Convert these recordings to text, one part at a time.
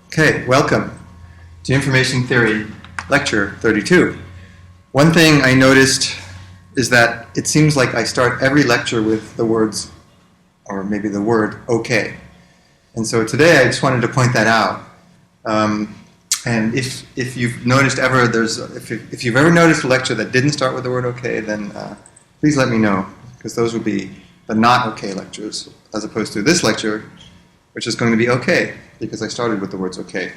Okay, welcome to Information Theory Lecture 32. One thing I noticed is that it seems like I start every lecture with the words, or maybe the word, okay. And so today I just wanted to point that out. And if you've noticed ever, if you've ever noticed a lecture that didn't start with the word okay, then please let me know, because those would be the not okay lectures, as opposed to this lecture, which is going to be okay, because I started with the words okay.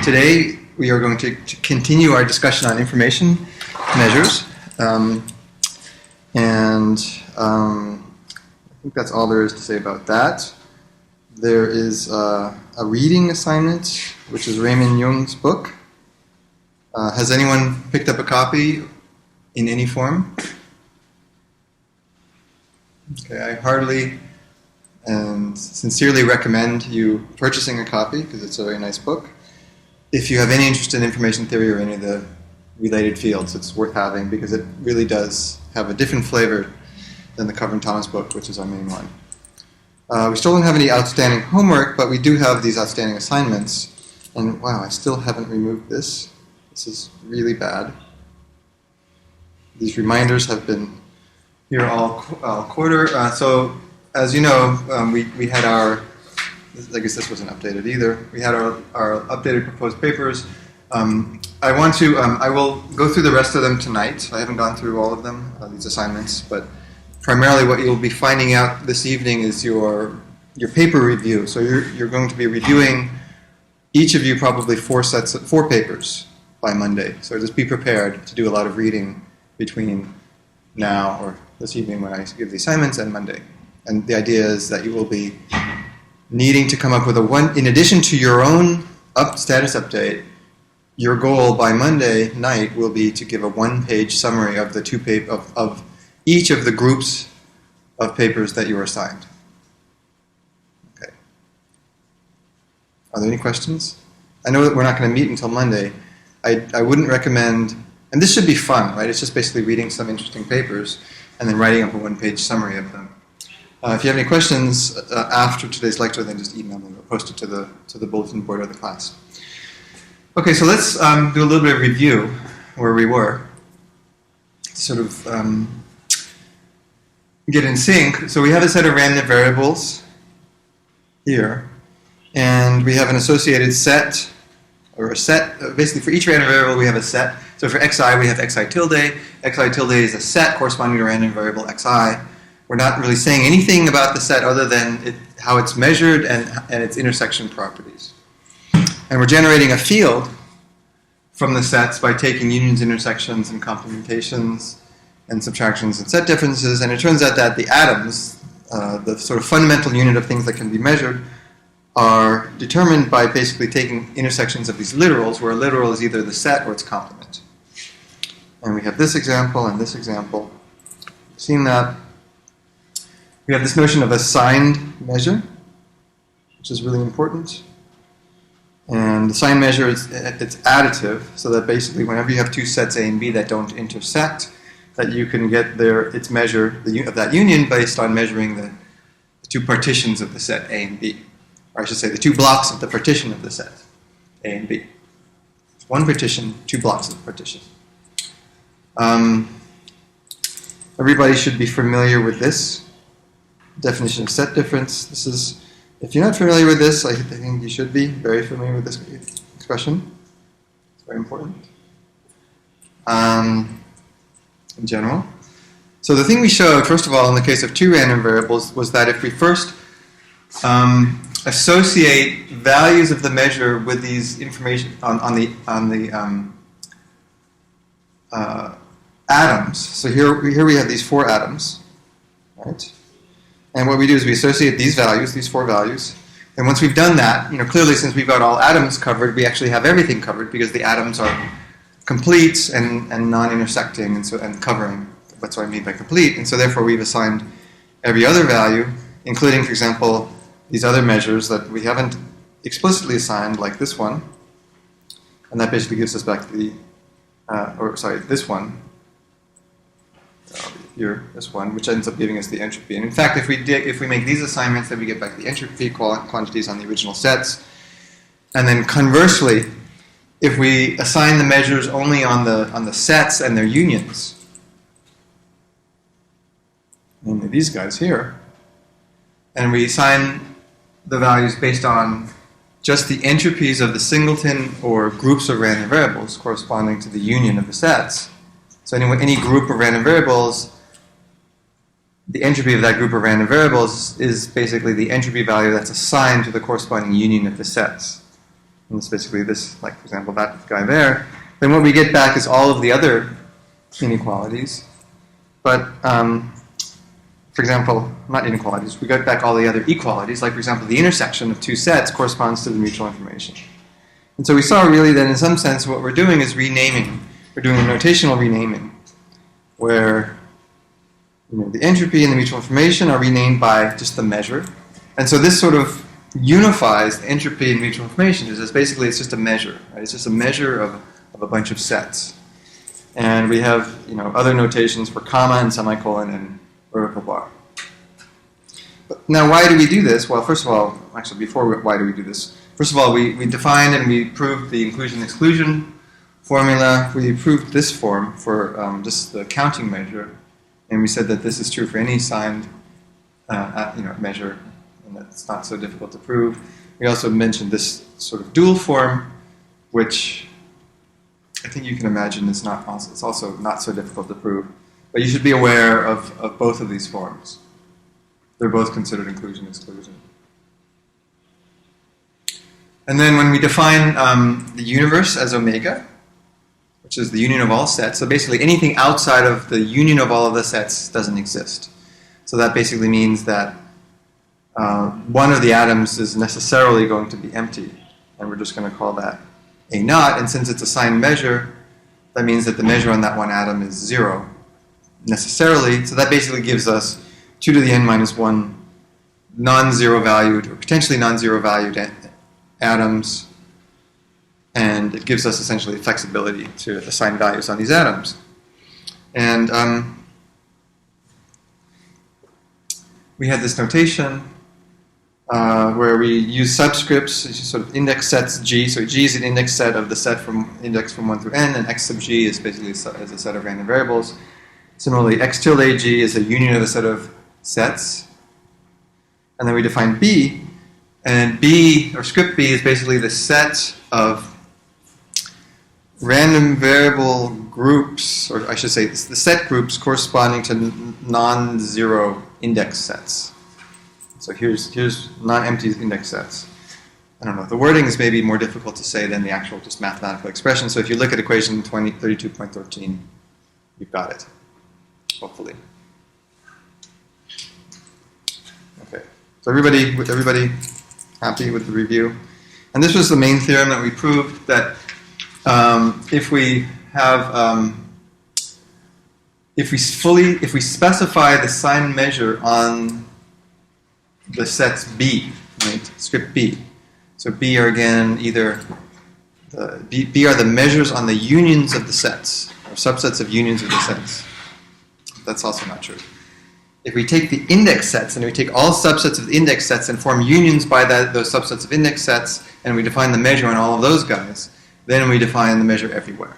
Today we are going to continue our discussion on information measures, I think that's all there is to say about that. There is a reading assignment, which is Raymond Jung's book. Has anyone picked up a copy in any form? Okay, I heartily and sincerely recommend you purchasing a copy, because it's a very nice book. If you have any interest in information theory or any of the related fields, it's worth having, because it really does have a different flavor than the Cover and Thomas book, which is our main one. We still don't have any outstanding homework, but we do have these outstanding assignments. And wow, I still haven't removed this. This is really bad. These reminders have been here all quarter. So, as you know, we had our, I guess this wasn't updated either, we had our updated proposed papers. I will go through the rest of them tonight. I haven't gone through all of them, these assignments, but primarily what you'll be finding out this evening is your paper review. So you're going to be reviewing, each of you, probably four papers by Monday. So just be prepared to do a lot of reading between now or this evening when I give the assignments and Monday. And the idea is that you will be needing to come up with in addition to your own status update, your goal by Monday night will be to give a one-page summary of the of each of the groups of papers that you are assigned. Okay. Are there any questions? I know that we're not going to meet until Monday. I wouldn't recommend, and this should be fun, right? It's just basically reading some interesting papers and then writing up a one-page summary of them. If you have any questions after today's lecture, then just email them or post it to the bulletin board of the class. Okay, so let's do a little bit of review where we were. Sort of get in sync. So we have a set of random variables here, and we have an associated set, or a set, basically for each random variable we have a set. So for xi we have xi tilde. Xi tilde is a set corresponding to a random variable xi. We're not really saying anything about the set other than how it's measured and its intersection properties. And we're generating a field from the sets by taking unions, intersections, and complementations, and subtractions and set differences. And it turns out that the atoms, the sort of fundamental unit of things that can be measured, are determined by basically taking intersections of these literals, where a literal is either the set or its complement. And we have this example and this example. We've seen that. We have this notion of a signed measure, which is really important. And the signed measure it's additive, so that basically whenever you have two sets A and B that don't intersect, that you can get its measure of that union based on measuring the two partitions of the set A and B. Or I should say the two blocks of the partition of the set A and B. It's one partition, two blocks of the partition. Everybody should be familiar with this definition of set difference. This is, if you're not familiar with this, I think you should be very familiar with this expression. It's very important. In general. So the thing we showed, first of all, in the case of two random variables, was that if we first associate values of the measure with these information on the atoms. So here we have these four atoms, right? And what we do is we associate these values, these four values. And once we've done that, clearly since we've got all atoms covered, we actually have everything covered because the atoms are complete and non-intersecting and covering. That's what I mean by complete. And so therefore we've assigned every other value, including, for example, these other measures that we haven't explicitly assigned, like this one. And that basically gives us back this one. here, this one, which ends up giving us the entropy. And in fact, if we make these assignments, then we get back the entropy quantities on the original sets. And then conversely, if we assign the measures only on the sets and their unions, namely these guys here, and we assign the values based on just the entropies of the singleton or groups of random variables corresponding to the union of the sets. So any group of random variables, the entropy of that group of random variables is basically the entropy value that's assigned to the corresponding union of the sets. And it's basically this, like for example, that guy there. Then what we get back is all of the other inequalities. But for example, not inequalities, we get back all the other equalities. Like for example, the intersection of two sets corresponds to the mutual information. And so we saw really that in some sense what we're doing is renaming. We're doing a notational renaming, where the entropy and the mutual information are renamed by just the measure. And so this sort of unifies the entropy and mutual information. It's just a measure. Right? It's just a measure of a bunch of sets. And we have other notations for comma and semicolon and vertical bar. But now why do we do this? Well, first of all, actually why do we do this? First of all, we defined and we proved the inclusion-exclusion formula. We proved this form for just the counting measure, and we said that this is true for any signed measure, and that's not so difficult to prove. We also mentioned this sort of dual form, which I think you can imagine it's also not so difficult to prove. But you should be aware of both of these forms. They're both considered inclusion-exclusion. And then when we define the universe as omega, which is the union of all sets, so basically anything outside of the union of all of the sets doesn't exist. So that basically means that one of the atoms is necessarily going to be empty, and we're just going to call that A naught, and since it's a signed measure, that means that the measure on that one atom is 0 necessarily, so that basically gives us 2 to the n minus 1 non-zero valued or potentially non-zero valued atoms, and it gives us essentially flexibility to assign values on these atoms. And we had this notation where we use subscripts, sort of index sets G. So G is an index set of the set from index from 1 through n, and x sub G is basically as a set of random variables. Similarly, x tilde G is a union of a set of sets. And then we define B, and B, or script B, is basically the set of random variable groups, or I should say the set groups corresponding to non-zero index sets. So here's non-empty index sets. I don't know, the wording is maybe more difficult to say than the actual just mathematical expression. So if you look at equation 32.13, you've got it, hopefully. Okay, so everybody happy with the review? And this was the main theorem that we proved, that if we specify the sign measure on the sets B, right, script B. So B are again either B are the measures on the unions of the sets, or subsets of unions of the sets. That's also not true. If we take the index sets and we take all subsets of the index sets and form unions by those subsets of index sets, and we define the measure on all of those guys, then we define the measure everywhere.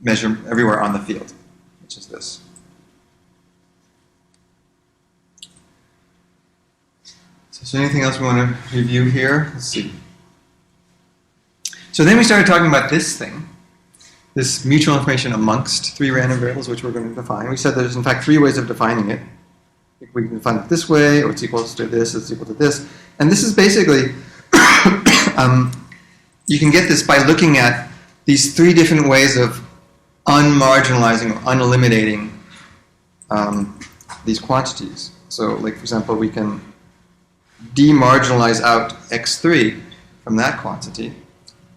Measure everywhere on the field, which is this. So is there anything else we want to review here? Let's see. So then we started talking about this thing, this mutual information amongst three random variables, which we're going to define. We said there's in fact three ways of defining it. We can define it this way, or it's equal to this, it's equal to this. And this is basically, you can get this by looking at these three different ways of unmarginalizing or uneliminating these quantities. So like for example, we can demarginalize out x3 from that quantity,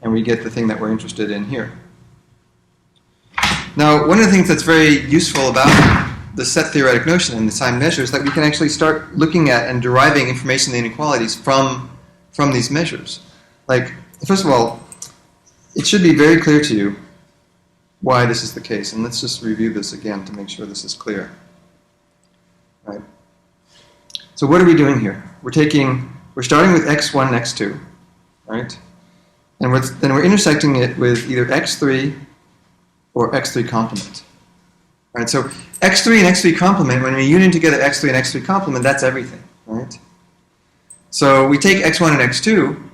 and we get the thing that we're interested in here. Now, one of the things that's very useful about the set theoretic notion and the sign measure is that we can actually start looking at and deriving information and inequalities from these measures. Like, first of all, it should be very clear to you why this is the case. And let's just review this again to make sure this is clear. Right. So what are we doing here? We're starting with x1 and x2, right? And then we're intersecting it with either x3 or x3 complement. Right? So x3 and x3 complement, when we union together x3 and x3 complement, that's everything, right? So we take x1 and x2,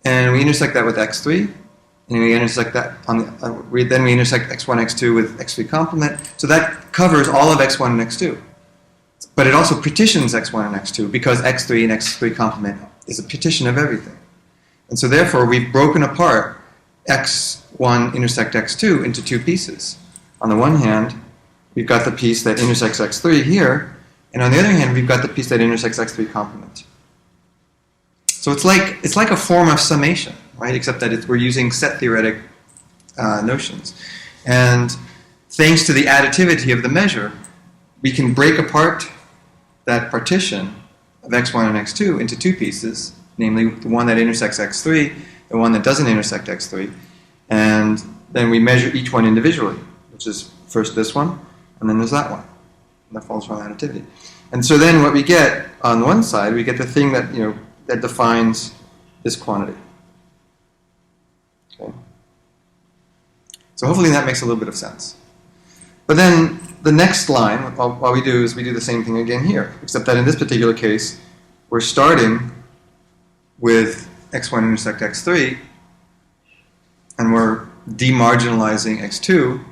and we intersect that with x3, and we intersect that then we intersect x1, x2 with x3 complement. So that covers all of x1 and x2. But it also partitions x1 and x2 because x3 and x3 complement is a partition of everything. And so therefore, we've broken apart x1 intersect x2 into two pieces. On the one hand, we've got the piece that intersects x3 here, and on the other hand, we've got the piece that intersects x3 complement. So it's like a form of summation, right? Except that we're using set theoretic notions. And thanks to the additivity of the measure, we can break apart that partition of x1 and x2 into two pieces, namely the one that intersects x3, the one that doesn't intersect x3, and then we measure each one individually, which is first this one, and then there's that one. And that follows from additivity. And so then what we get on one side, we get the thing that, that defines this quantity. Okay? So hopefully that makes a little bit of sense. But then the next line, what we do is we do the same thing again here, except that in this particular case, we're starting with x1 intersect x3, and we're demarginalizing x2.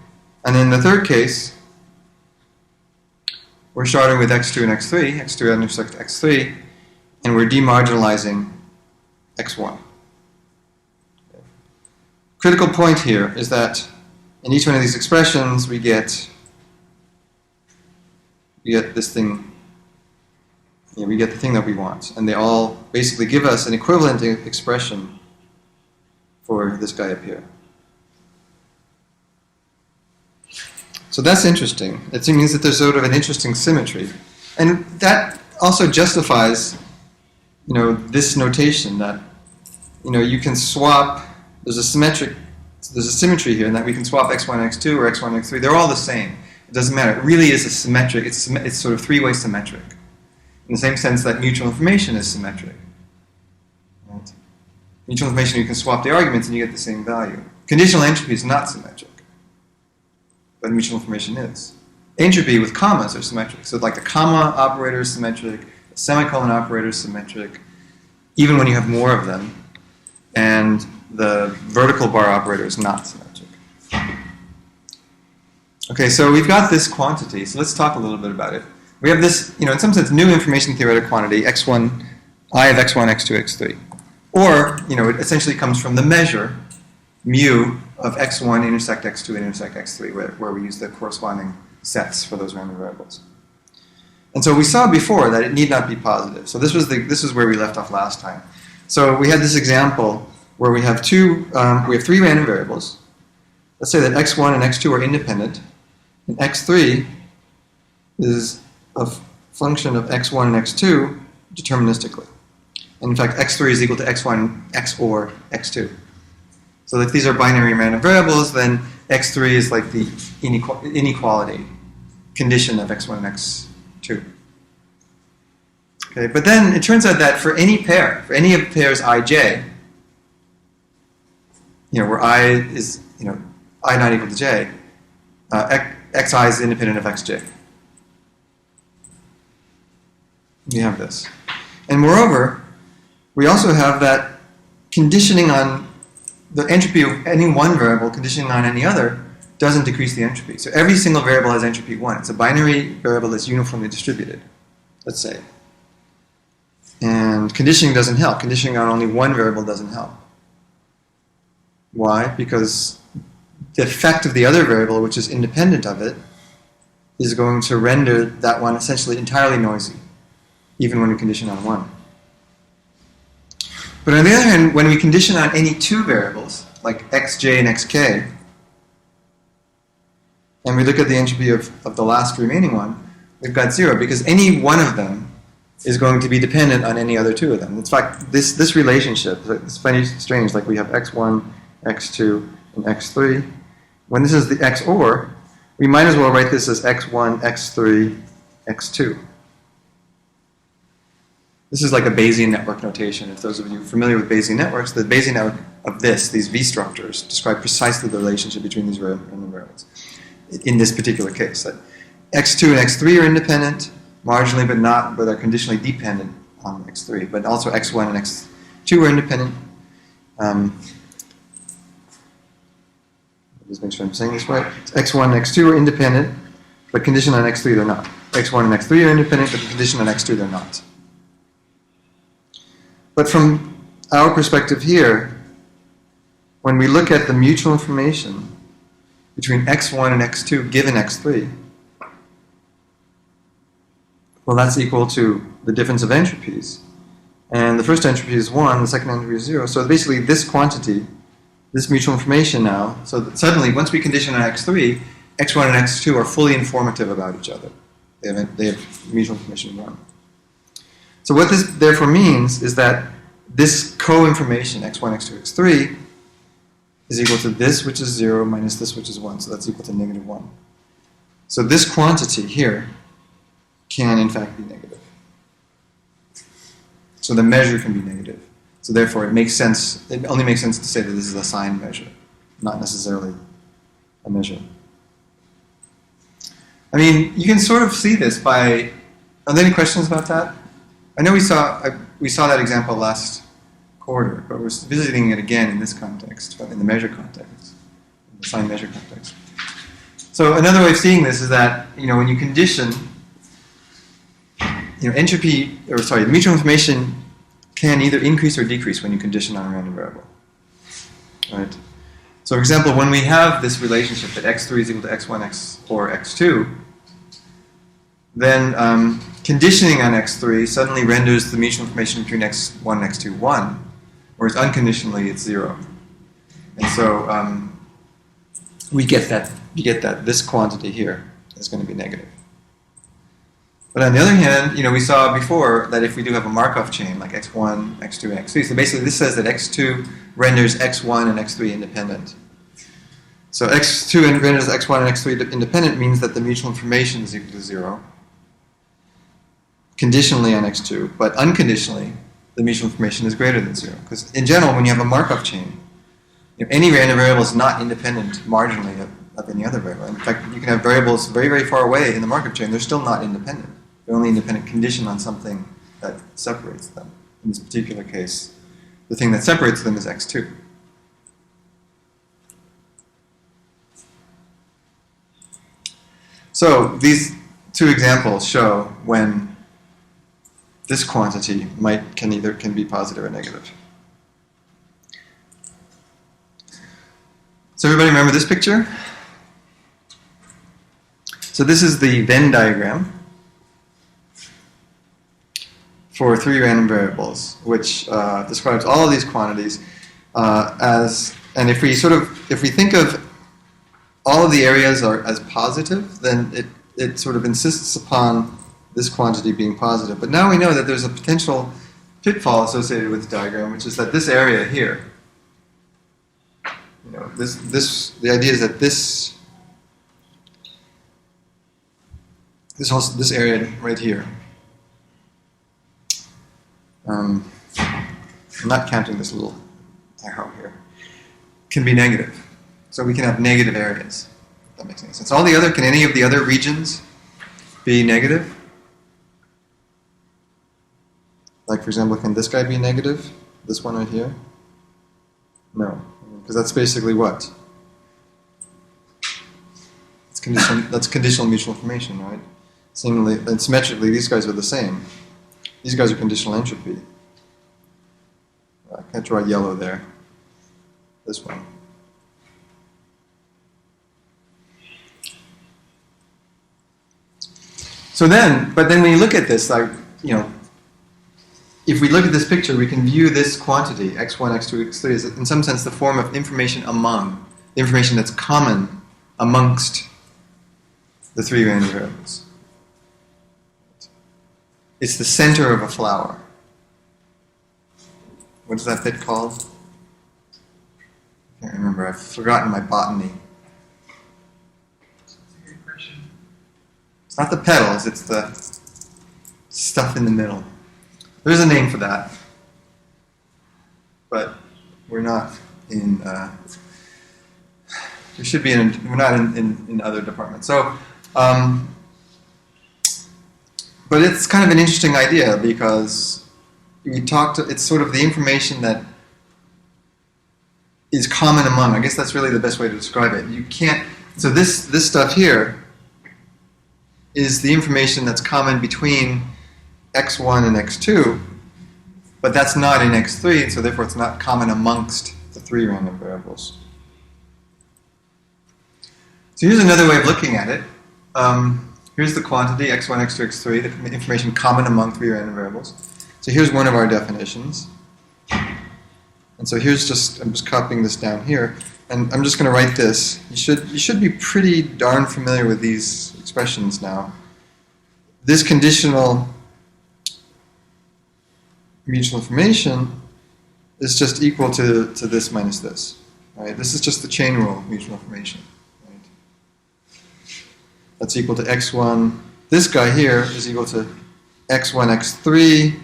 And in the third case, we're starting with x2 and x3, x2 intersect x3, and we're demarginalizing x1. Critical point here is that in each one of these expressions, we get this thing, we get the thing that we want. And they all basically give us an equivalent expression for this guy up here. So that's interesting. It means that there's sort of an interesting symmetry. And that also justifies, this notation that, you can swap, there's a symmetry here in that we can swap x1, x2, or x1, x3. They're all the same. It doesn't matter. It really is a symmetric, it's sort of three-way symmetric. In the same sense that mutual information is symmetric. Right? Mutual information, you can swap the arguments and you get the same value. Conditional entropy is not symmetric, but mutual information is. Entropy with commas are symmetric. So like the comma operator is symmetric, the semicolon operator is symmetric, even when you have more of them, and the vertical bar operator is not symmetric. Okay, so we've got this quantity, so let's talk a little bit about it. We have this, in some sense, new information theoretic quantity, x1, I of x1, x2, x3. Or, it essentially comes from the measure, mu, of x1 intersect x2 intersect x3, where we use the corresponding sets for those random variables. And so we saw before that it need not be positive. So this is where we left off last time. So we had this example where we have three random variables. Let's say that x1 and x2 are independent, and x3 is a function of x1 and x2 deterministically. And in fact, x3 is equal to x1, x or x2. So if these are binary random variables, then x3 is like the inequality condition of x1 and x2. Okay, but then it turns out that for any pair, for any of the pairs ij, where I is, I not equal to j, xi is independent of xj. We have this. And moreover, we also have that conditioning on the entropy of any one variable, conditioning on any other, doesn't decrease the entropy. So every single variable has entropy 1. It's a binary variable that's uniformly distributed, let's say. And conditioning doesn't help. Conditioning on only one variable doesn't help. Why? Because the effect of the other variable, which is independent of it, is going to render that one essentially entirely noisy, even when we condition on one. But on the other hand, when we condition on any two variables, like xj and xk, and we look at the entropy of the last remaining one, we've got 0, because any one of them is going to be dependent on any other two of them. In fact, this relationship, it's funny, strange, like we have x1, x2, and x3, when this is the XOR, we might as well write this as x1, x3, x2. This is like a Bayesian network notation. If those of you familiar with Bayesian networks, the Bayesian network of these V structures, describe precisely the relationship between these random variables. In this particular case, that x2 and x3 are independent, marginally, but are conditionally dependent on x3. But also x1 and x2 are independent. Just make sure I'm saying this right. x1 and x2 are independent, but conditioned on x3 they're not. x1 and x3 are independent, but conditioned on x2 they're not. But from our perspective here, when we look at the mutual information between x1 and x2 given x3, well, that's equal to the difference of entropies. And the first entropy is 1, the second entropy is 0. So basically this quantity, this mutual information now, so that suddenly once we condition on x3, x1 and x2 are fully informative about each other. They have mutual information 1. So what this therefore means is that this co-information, x1, x2, x3, is equal to this, which is 0, minus this, which is 1. So that's equal to negative 1. So this quantity here can, in fact, be negative. So the measure can be negative. So therefore, it only makes sense to say that this is a signed measure, not necessarily a measure. I mean, you can sort of see this by... Are there any questions about that? I know we saw that example last quarter, but we're visiting it again in this context, but in the measure context, in the signed measure context. So another way of seeing this is that, when you condition, the mutual information can either increase or decrease when you condition on a random variable. Right? So for example, when we have this relationship that x3 is equal to x1 or x2, then conditioning on x3 suddenly renders the mutual information between x1 and x2 1, whereas unconditionally it's 0. And so we get that this quantity here is going to be negative. But on the other hand, we saw before that if we do have a Markov chain like x1, x2, and x3, so basically this says that x2 renders x1 and x3 independent. So x2 renders x1 and x3 independent means that the mutual information is equal to 0, conditionally on x2, but unconditionally the mutual information is greater than 0. Because in general, when you have a Markov chain, any random variable is not independent marginally of any other variable. In fact, you can have variables very, very far away in the Markov chain, they're still not independent. They're only independent conditioned on something that separates them. In this particular case, the thing that separates them is x2. So these two examples show when this quantity can be positive or negative. So everybody remember this picture? So this is the Venn diagram for 3 random variables, which describes all of these quantities and if we think of all of the areas as positive, then it sort of insists upon this quantity being positive. But now we know that there's a potential pitfall associated with the diagram, which is that this area here, the idea is that this area right here, I'm not counting this little arrow here, can be negative. So we can have negative areas, if that makes any sense. Can any of the other regions be negative? Like, for example, can this guy be negative? This one right here? No, because that's basically what? That's conditional mutual information, right? Seemingly, and symmetrically, these guys are the same. These guys are conditional entropy. I can't draw yellow there. This one. But then when you look at this, if we look at this picture, we can view this quantity, x1, x2, x3, as in some sense the form of information among, the information that's common amongst the 3 random variables. It's the center of a flower. What is that bit called? I can't remember. I've forgotten my botany It's not the petals, it's the stuff in the middle. There's a name for that, but we're not in, we should be in, we're not in other departments. So, but it's kind of an interesting idea because we talked, it's sort of the information that is common among. I guess that's really the best way to describe it. You can't, so this stuff here is the information that's common between x1 and x2, but that's not in x3, so therefore it's not common amongst the three random variables. So here's another way of looking at it. Here's the quantity, x1, x2, x3, the information common among three random variables. So here's one of our definitions. And so here's just, I'm just copying this down here, and I'm just going to write this. You should be pretty darn familiar with these expressions now. This conditional mutual information is just equal to this minus this. Right? This is just the chain rule of mutual information. Right? That's equal to x1. This guy here is equal to x1, x3,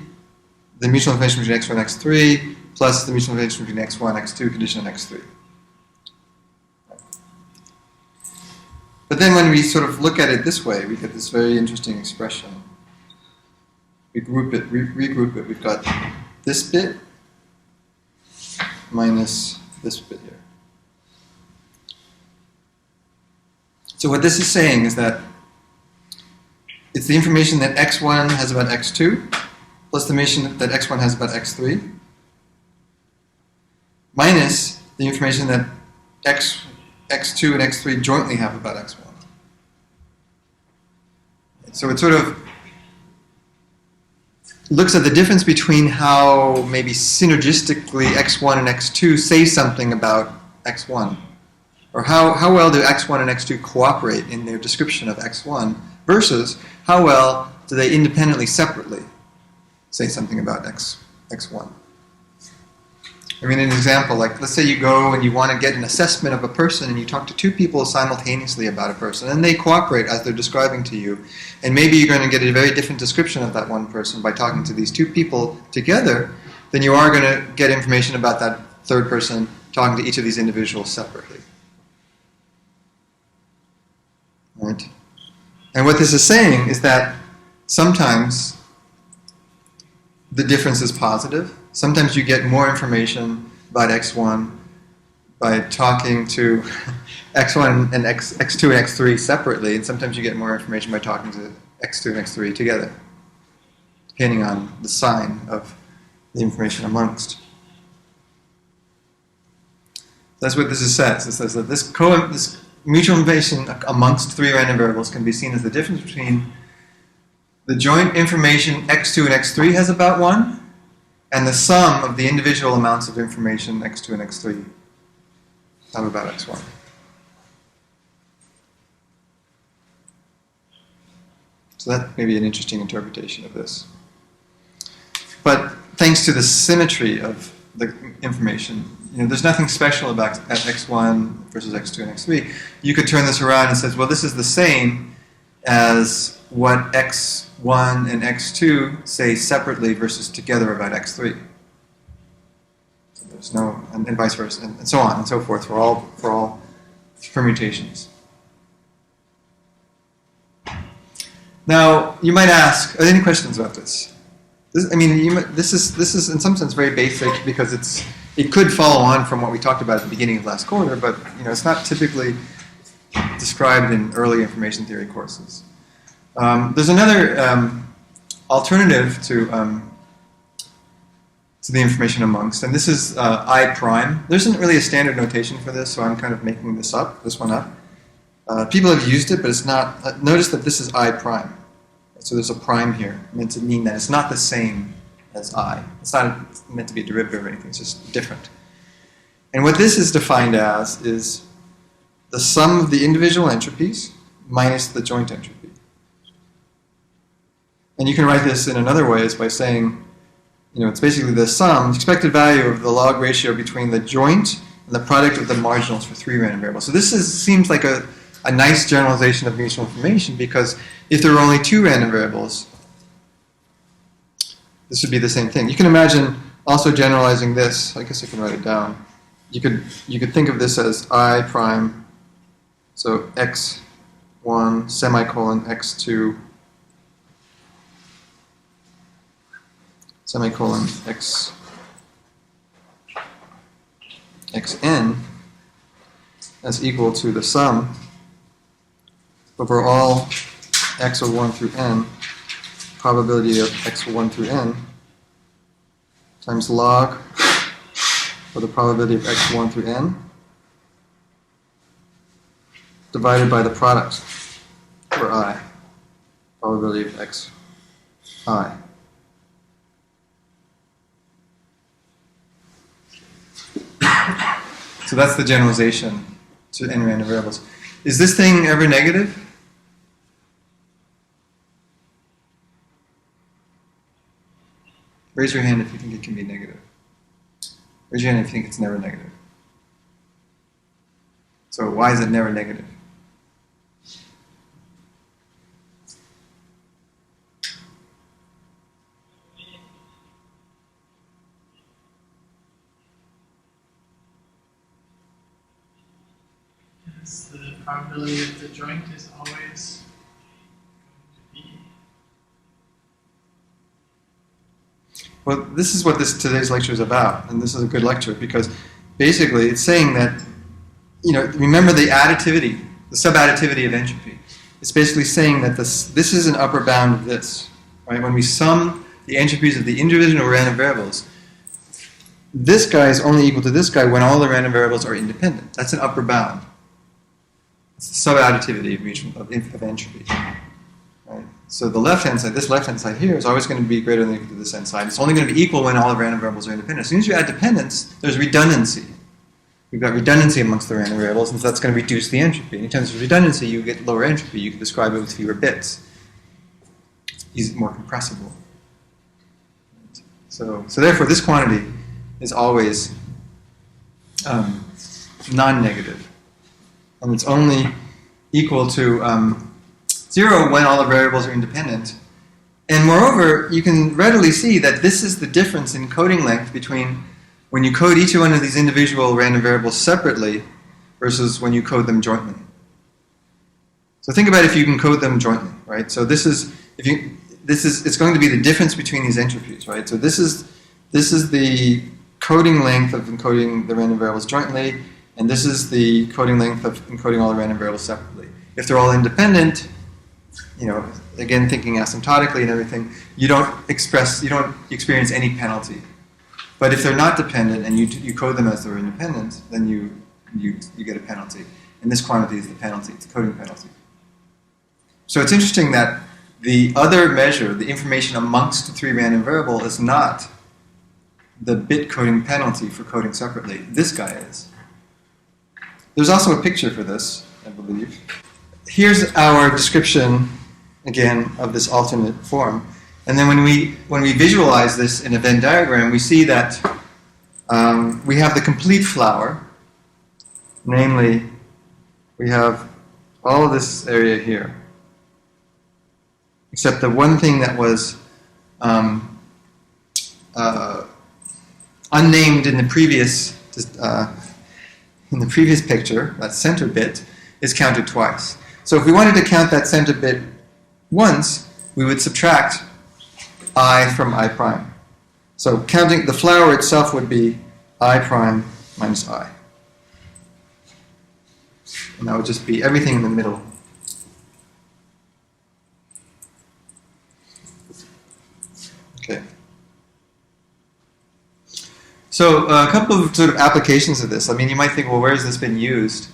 the mutual information between x1 and x3, plus the mutual information between x1, x2, condition, and x3. But then when we sort of look at it this way, we get this very interesting expression. We group it, regroup it. We've got this bit minus this bit here. So what this is saying is that it's the information that x1 has about x2, plus the information that x1 has about x3, minus the information that x2 and x3 jointly have about x1. So it sort of looks at the difference between how maybe synergistically x1 and x2 say something about x1, or how well do x1 and x2 cooperate in their description of x1 versus how well do they independently, separately say something about x1. I mean, an example, like let's say you go and you want to get an assessment of a person and you talk to two people simultaneously about a person and they cooperate as they're describing to you. And maybe you're going to get a very different description of that one person by talking to these two people together than you are going to get information about that third person talking to each of these individuals separately. Right? And what this is saying is that sometimes the difference is positive. Sometimes you get more information about x1 by talking to x1 and x2 and x3 separately, and sometimes you get more information by talking to x2 and x3 together, depending on the sign of the information amongst. That's what this says. It says that this mutual information amongst three random variables can be seen as the difference between the joint information x2 and x3 has about 1, and the sum of the individual amounts of information x2 and x3 have about x1. So that may be an interesting interpretation of this. But thanks to the symmetry of the information, there's nothing special about x1 versus x2 and x3. You could turn this around and say, well, this is the same as what x1 and x2 say separately versus together about x3. So there's no, and vice versa, and so on and so forth for all permutations. Now, you might ask, are there any questions about this? This is in some sense very basic because it could follow on from what we talked about at the beginning of last quarter, but it's not typically described in early information theory courses. There's another alternative to the information amongst, and this is I prime. There isn't really a standard notation for this, so I'm kind of making this one up. People have used it, but it's not. Notice that this is I prime. So there's a prime here, meant to mean that it's not the same as I. It's not meant to be a derivative or anything, it's just different. And what this is defined as is the sum of the individual entropies minus the joint entropy. And you can write this in another way is by saying, it's basically the sum, expected value of the log ratio between the joint and the product of the marginals for three random variables. So this seems like a a nice generalization of mutual information, because if there were only two random variables, this would be the same thing. You can imagine also generalizing this. I guess I can write it down. You could think of this as I prime, so x1 semicolon x2 semicolon xn as equal to the sum over all x01 through n, probability of x1 through n, times log of the probability of x1 through n, divided by the product for I, probability of xi. So that's the generalization to n random variables. Is this thing ever negative? Raise your hand if you think it can be negative. Raise your hand if you think it's never negative. So why is it never negative? The probability of the joint is always going to be. Well, this is what today's lecture is about, and this is a good lecture because basically it's saying that, remember the additivity, the subadditivity of entropy. It's basically saying that this is an upper bound of this, right? When we sum the entropies of the individual random variables, this guy is only equal to this guy when all the random variables are independent. That's an upper bound. It's the subadditivity of entropy. Right? So the left-hand side, this left-hand side here, is always going to be greater than or equal to this hand side. It's only going to be equal when all the random variables are independent. As soon as you add dependence, there's redundancy. We've got redundancy amongst the random variables, and so that's going to reduce the entropy. Anytime there's redundancy, you get lower entropy. You can describe it with fewer bits. It's more compressible. So therefore, this quantity is always non-negative. And it's only equal to 0 when all the variables are independent. And moreover, you can readily see that this is the difference in coding length between when you code each one of these individual random variables separately versus when you code them jointly. So think about if you can code them jointly, right? So it's going to be the difference between these entropies, right? So this is the coding length of encoding the random variables jointly, and this is the coding length of encoding all the random variables separately. If they're all independent, again thinking asymptotically and everything, you don't experience any penalty. But if they're not dependent and you code them as they're independent, then you get a penalty. And this quantity is the penalty, it's the coding penalty. So it's interesting that the other measure, the information amongst the three random variable, is not the bit coding penalty for coding separately. This guy is. There's also a picture for this, I believe. Here's our description, again, of this alternate form. And then when we visualize this in a Venn diagram, we see that we have the complete flower. Namely, we have all of this area here, except the one thing that was unnamed in the previous picture, that center bit, is counted twice. So if we wanted to count that center bit once, we would subtract I from I prime. So counting the flower itself would be I prime minus I. And that would just be everything in the middle. Okay. So a couple of sort of applications of this. I mean, you might think, well, where has this been used?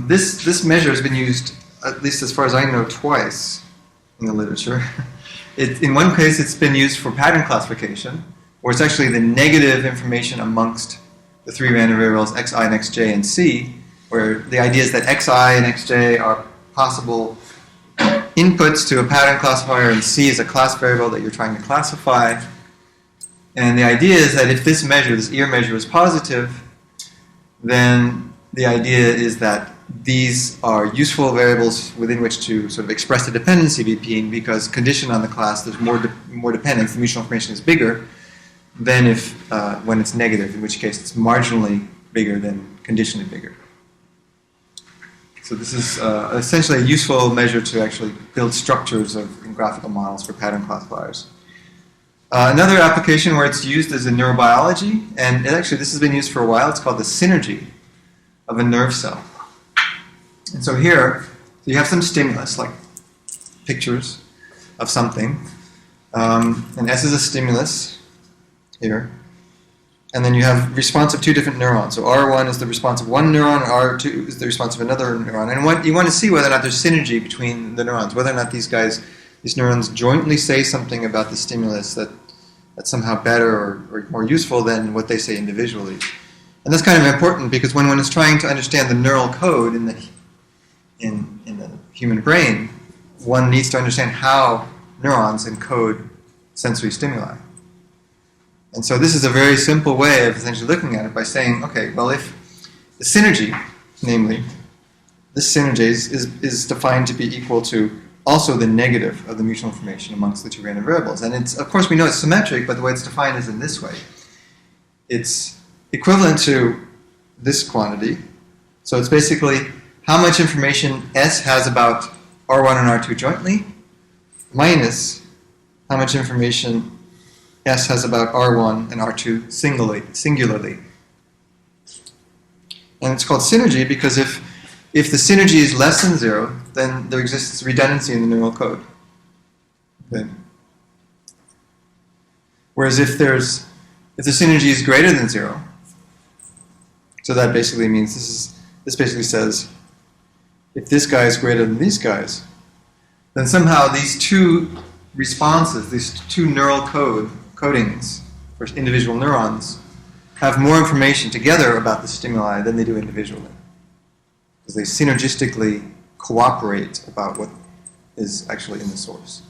This measure has been used, at least as far as I know, twice in the literature. In one case, it's been used for pattern classification, where it's actually the negative information amongst the three random variables xi and xj and c, where the idea is that xi and xj are possible inputs to a pattern classifier, and c is a class variable that you're trying to classify. And the idea is that if this measure, this ear measure, is positive, then the idea is that these are useful variables within which to sort of express the dependency between, because conditioned on the class, there's more dependence, the mutual information is bigger than if when it's negative, in which case it's marginally bigger than conditionally bigger. So this is essentially a useful measure to actually build structures of graphical models for pattern classifiers. Another application where it's used is in neurobiology, and actually this has been used for a while. It's called the synergy of a nerve cell. And so here, you have some stimulus, like pictures of something, and S is a stimulus here, and then you have response of two different neurons. So R1 is the response of one neuron, R2 is the response of another neuron. And what you want to see whether or not there's synergy between the neurons, whether or not these neurons jointly say something about the stimulus that's somehow better or more useful than what they say individually. And that's kind of important because when one is trying to understand the neural code in the human brain, one needs to understand how neurons encode sensory stimuli. And so this is a very simple way of essentially looking at it by saying, okay, well, if the synergy, namely, this synergy is defined to be equal to also the negative of the mutual information amongst the two random variables. And it's, of course, we know it's symmetric, but the way it's defined is in this way. It's equivalent to this quantity. So it's basically how much information S has about R1 and R2 jointly minus how much information S has about R1 and R2 singularly. And it's called synergy because if the synergy is less than 0, then there exists redundancy in the neural code. Okay. Whereas if the synergy is greater than 0, so that basically means this basically says if this guy is greater than these guys, then somehow these two responses, these two neural codings for individual neurons have more information together about the stimuli than they do individually. Because they synergistically cooperate about what is actually in the source.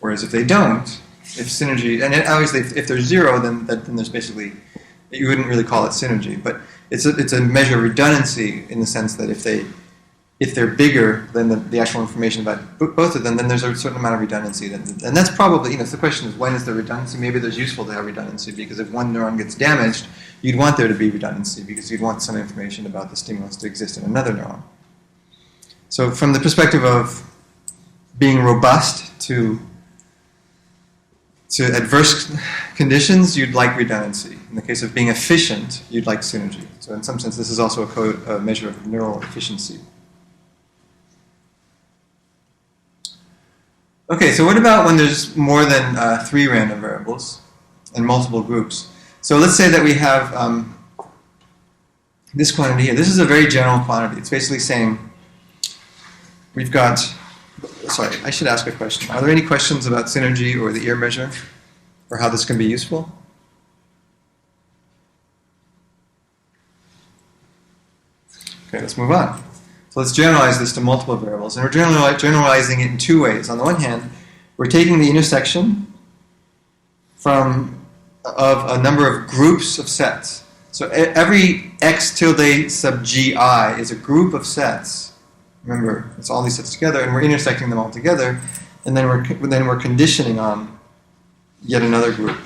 Whereas if they don't, if synergy, and obviously if there's 0, then there's basically, you wouldn't really call it synergy, but it's a measure of redundancy in the sense that if they're bigger than the actual information about both of them, then there's a certain amount of redundancy. And that's probably, so the question is, when is there redundancy? Maybe there's useful to have redundancy, because if one neuron gets damaged, you'd want there to be redundancy, because you'd want some information about the stimulus to exist in another neuron. So from the perspective of being robust to adverse conditions, you'd like redundancy. In the case of being efficient, you'd like synergy. So in some sense, this is also a measure of neural efficiency. Okay, so what about when there's more than 3 random variables and multiple groups? So let's say that we have this quantity here. This is a very general quantity. It's basically saying we've got, sorry, I should ask a question. Are there any questions about synergy or the ear measure, or how this can be useful? Okay, let's move on. So let's generalize this to multiple variables. And we're generalizing it in 2 ways. On the one hand, we're taking the intersection of a number of groups of sets. So every x tilde sub gi is a group of sets. Remember, it's all these sets together, and we're intersecting them all together, and then we're conditioning on yet another group.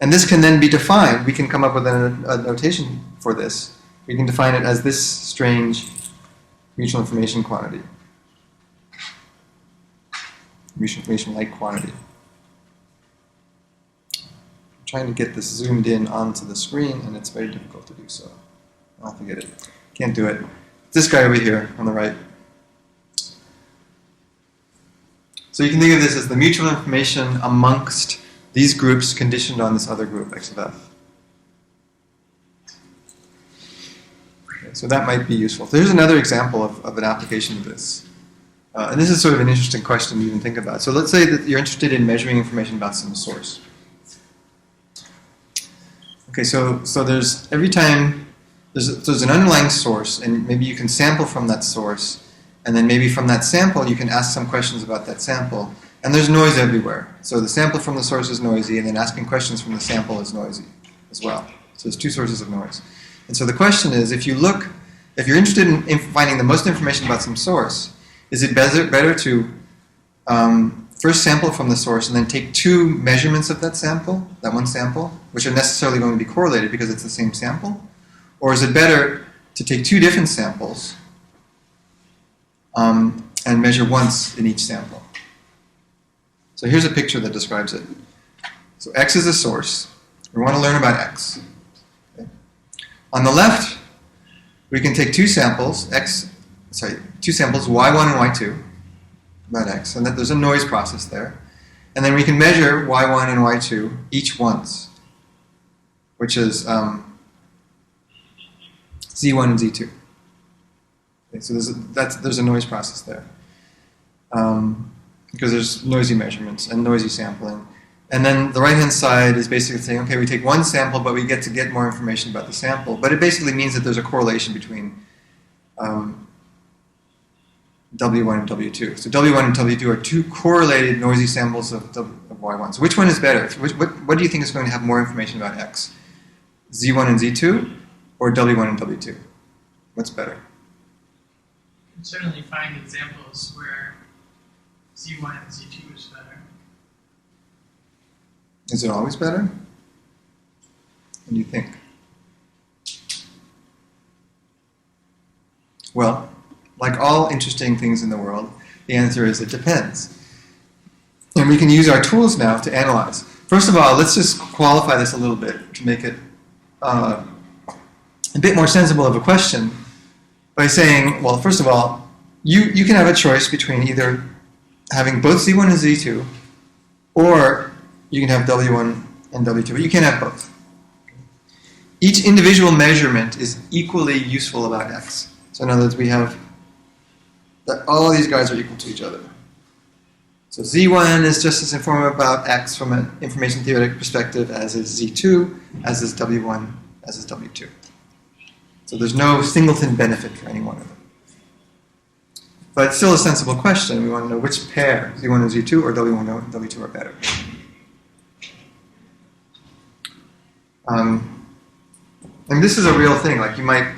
And this can then be defined. We can come up with a notation for this. We can define it as this strange mutual information quantity. Mutual information-like quantity. I'm trying to get this zoomed in onto the screen, and it's very difficult to do so. I'll forget it. Can't do it. This guy over here on the right. So you can think of this as the mutual information amongst these groups conditioned on this other group, x of f. Okay, so that might be useful. So here's another example of an application of this. And this is sort of an interesting question to even think about. So let's say that you're interested in measuring information about some source. Okay, so there's every time there's an underlying source, and maybe you can sample from that source, and then maybe from that sample you can ask some questions about that sample. And there's noise everywhere. So the sample from the source is noisy, and then asking questions from the sample is noisy as well. So there's 2 sources of noise. And so the question is, if you're interested in finding the most information about some source, is it better to first sample from the source and then take two measurements of that one sample, which are necessarily going to be correlated because it's the same sample? Or is it better to take two different samples and measure once in each sample? So here's a picture that describes it. So X is a source. We want to learn about X. Okay. On the left, we can take two samples, Y1 and Y2, about X, and that there's a noise process there. And then we can measure Y1 and Y2 each once, which is Z1 and Z2. Okay, so there's a noise process there. Because there's noisy measurements and noisy sampling. And then the right-hand side is basically saying, okay, we take one sample, but we get to get more information about the sample. But it basically means that there's a correlation between W1 and W2. So W1 and W2 are two correlated noisy samples of Y1. So which one is better? What do you think is going to have more information about X? Z1 and Z2 or W1 and W2? What's better? You can certainly find examples where Z1 and Z2 is better. Is it always better? What do you think? Well, like all interesting things in the world, the answer is it depends. And we can use our tools now to analyze. First of all, let's just qualify this a little bit to make it a bit more sensible of a question by saying, well, first of all, you can have a choice between either having both Z1 and Z2, or you can have W1 and W2, but you can't have both. Each individual measurement is equally useful about X. So in other words, we have that all these guys are equal to each other. So Z1 is just as informative about X from an information theoretic perspective as is Z2, as is W1, as is W2. So there's no singleton benefit for any one of them. But it's still a sensible question. We want to know which pair, Z1 and Z2 or W1 and W2 are better. And this is a real thing. Like you might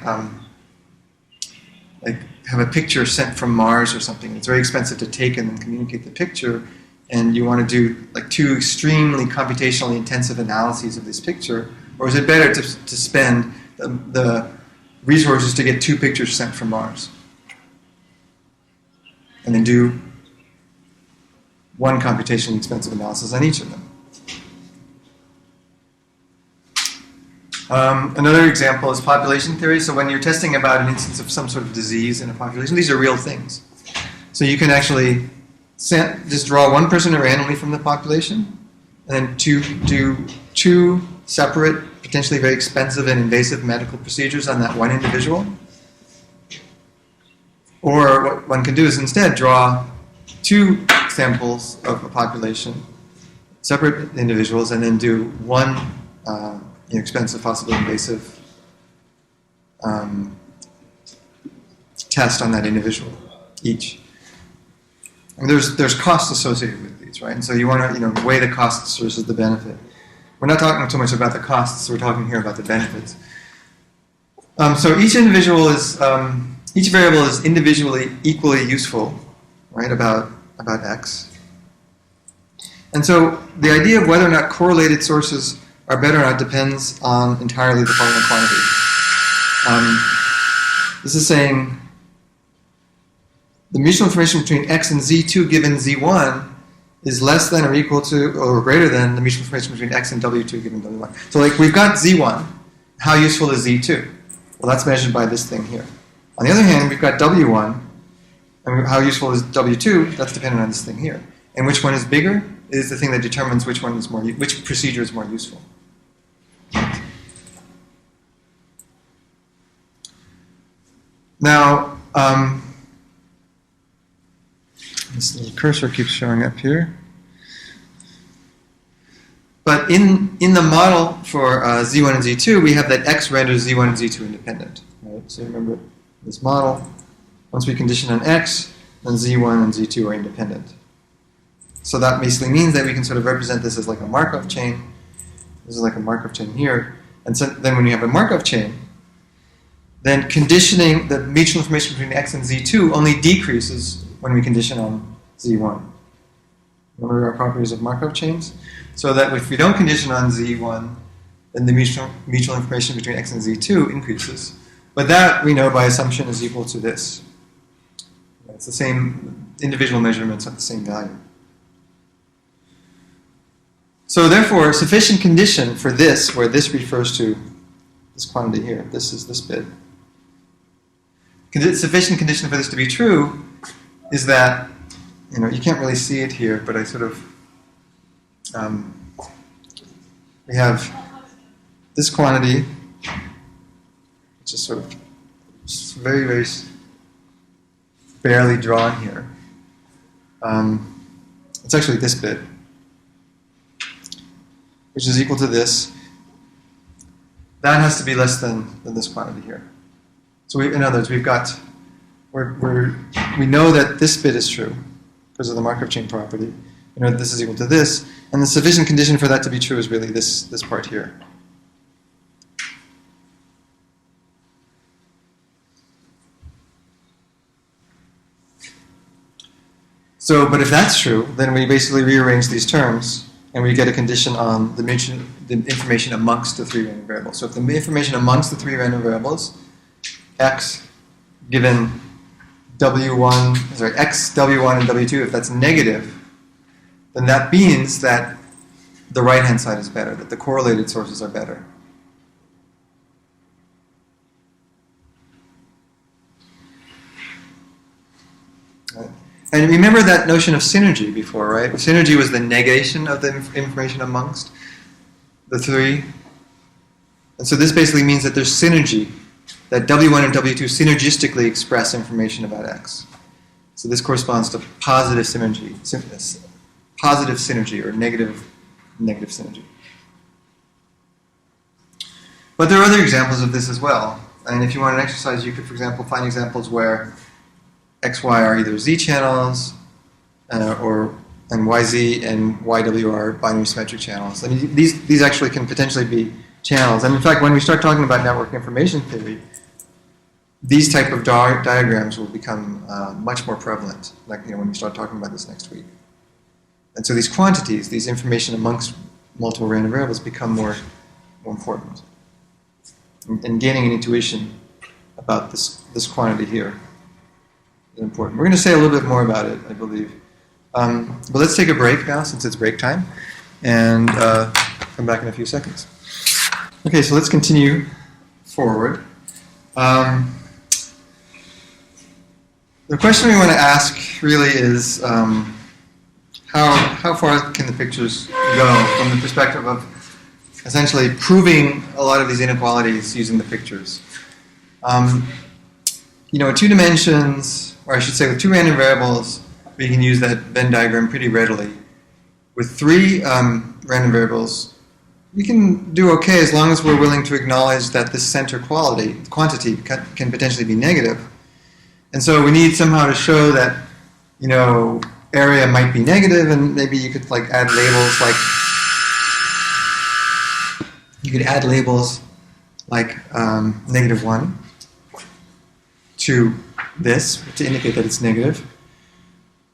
have a picture sent from Mars or something. It's very expensive to take and then communicate the picture, and you want to do like two extremely computationally intensive analyses of this picture, or is it better to spend the resources to get two pictures sent from Mars and then do one computationally expensive analysis on each of them? Another example is population theory. So when you're testing about an instance of some sort of disease in a population, these are real things. So you can actually just draw one person randomly from the population and then do two separate, potentially very expensive and invasive medical procedures on that one individual. Or what one can do is instead draw two samples of a population, separate individuals, and then do one expensive, possibly invasive test on that individual each. I mean, there's costs associated with these, right? And so you want to weigh the costs versus the benefit. We're not talking so much about the costs. We're talking here about the benefits. So each variable is individually equally useful, right? About X. And so the idea of whether or not correlated sources are better or not depends on entirely the following quantity. This is saying the mutual information between X and Z2 given Z1 is less than or equal to or greater than the mutual information between X and W2 given W1. So like we've got Z1, how useful is Z2? Well, that's measured by this thing here. On the other hand, we've got W1, and how useful is W2? That's dependent on this thing here. And which one is bigger is the thing that determines which procedure is more useful. Now, this little cursor keeps showing up here. But in the model for Z1 and Z2, we have that X renders Z1 and Z2 independent. Right? So remember this model. Once we condition on X, then Z1 and Z2 are independent. So that basically means that we can sort of represent this as like a Markov chain. This is like a Markov chain here. And so then when you have a Markov chain, then conditioning the mutual information between x and z2 only decreases when we condition on z1. Remember our properties of Markov chains? So that if we don't condition on z1, then the mutual information between x and z2 increases. But that, we know by assumption, is equal to this. It's the same, individual measurements have the same value. So therefore, sufficient condition for this, where this refers to this quantity here, this is this bit. Sufficient condition for this to be true is that, you can't really see it here, but I sort of, we have this quantity, which is sort of very, very barely drawn here. It's actually this bit, which is equal to this. That has to be less than this quantity here. So in other words, we know that this bit is true because of the Markov chain property. We know that this is equal to this, and the sufficient condition for that to be true is really this part here. So, but if that's true, then we basically rearrange these terms, and we get a condition on the information amongst the three random variables. So if the information amongst the three random variables, x given x, w1, and w2, if that's negative, then that means that the right-hand side is better, that the correlated sources are better. Right. And remember that notion of synergy before, right? Synergy was the negation of the information amongst the three. And so this basically means that there's synergy, that W1 and W2 synergistically express information about X. So this corresponds to positive synergy, or negative synergy. But there are other examples of this as well. And if you want an exercise, you could, for example, find examples where XY are either Z channels, and YZ and YW are binary symmetric channels. I mean, these actually can potentially be channels. And in fact, when we start talking about network information theory, these type of diagrams will become much more prevalent, like when we start talking about this next week. And so these quantities, these information amongst multiple random variables, become more important. And gaining an intuition about this quantity here is important. We're going to say a little bit more about it, I believe. But let's take a break now, since it's break time, and come back in a few seconds. Okay, so let's continue forward. The question we want to ask really is how far can the pictures go from the perspective of essentially proving a lot of these inequalities using the pictures. In 2 dimensions, or I should say with 2 random variables, we can use that Venn diagram pretty readily. With 3 random variables, we can do okay as long as we're willing to acknowledge that this center quantity can potentially be negative. And so we need somehow to show that, area might be negative, and maybe you could add labels like -1 to this to indicate that it's negative.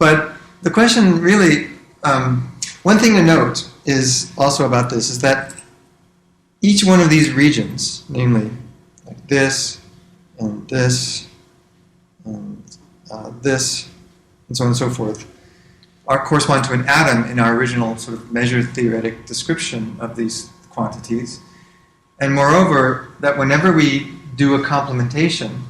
But the question really, one thing to note is also about this is that each one of these regions, namely like this and this and this and so on and so forth, correspond to an atom in our original sort of measure theoretic description of these quantities. And moreover, that whenever we do a complementation,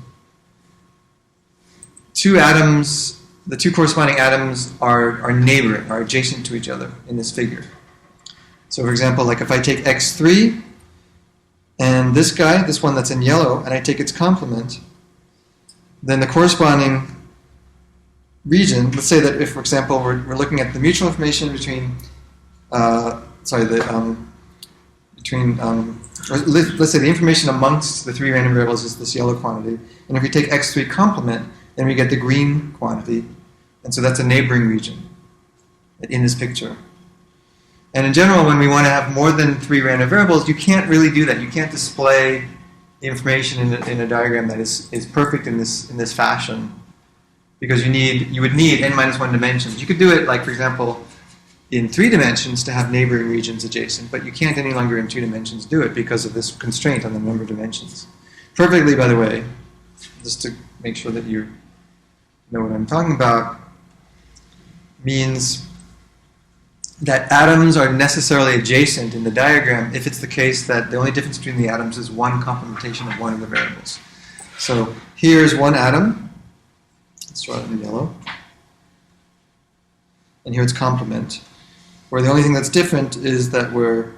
2 atoms, the 2 corresponding atoms are neighboring, are adjacent to each other in this figure. So for example, like if I take x3 and this guy, this one that's in yellow, and I take its complement, then the corresponding region, let's say that if, for example, we're looking at the mutual information between, let's say the information amongst the 3 random variables is this yellow quantity, and if we take x3 complement, then we get the green quantity, and so that's a neighboring region in this picture. And in general, when we want to have more than 3 random variables, you can't really do that. You can't display the information in a diagram that is perfect in this fashion, because you would need n minus 1 dimensions. You could do it, like, for example, in 3 dimensions to have neighboring regions adjacent, but you can't any longer in 2 dimensions do it because of this constraint on the number of dimensions. Perfectly, by the way, just to make sure that you know what I'm talking about, means that atoms are necessarily adjacent in the diagram if it's the case that the only difference between the atoms is one complementation of one of the variables. So here's one atom. Let's draw it in yellow. And here it's complement, where the only thing that's different is that we're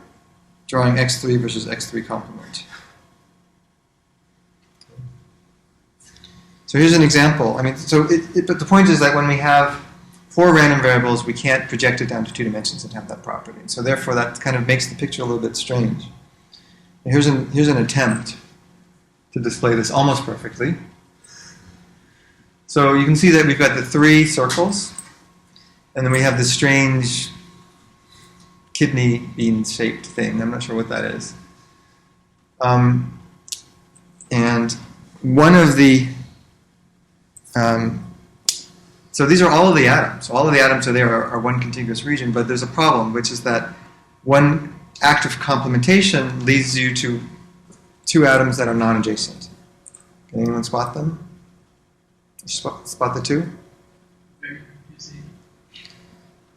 drawing x3 versus x3 complement. So here's an example. I mean, but the point is that when we have 4 random variables, we can't project it down to 2 dimensions and have that property. So therefore, that kind of makes the picture a little bit strange. And here's an attempt to display this almost perfectly. So you can see that we've got the 3 circles, and then we have this strange kidney bean-shaped thing. I'm not sure what that is. And one of the so these are all of the atoms. All of the atoms are there are one contiguous region, but there's a problem, which is that one act of complementation leads you to 2 atoms that are non-adjacent. Can anyone spot them? Spot the 2? Very confusing.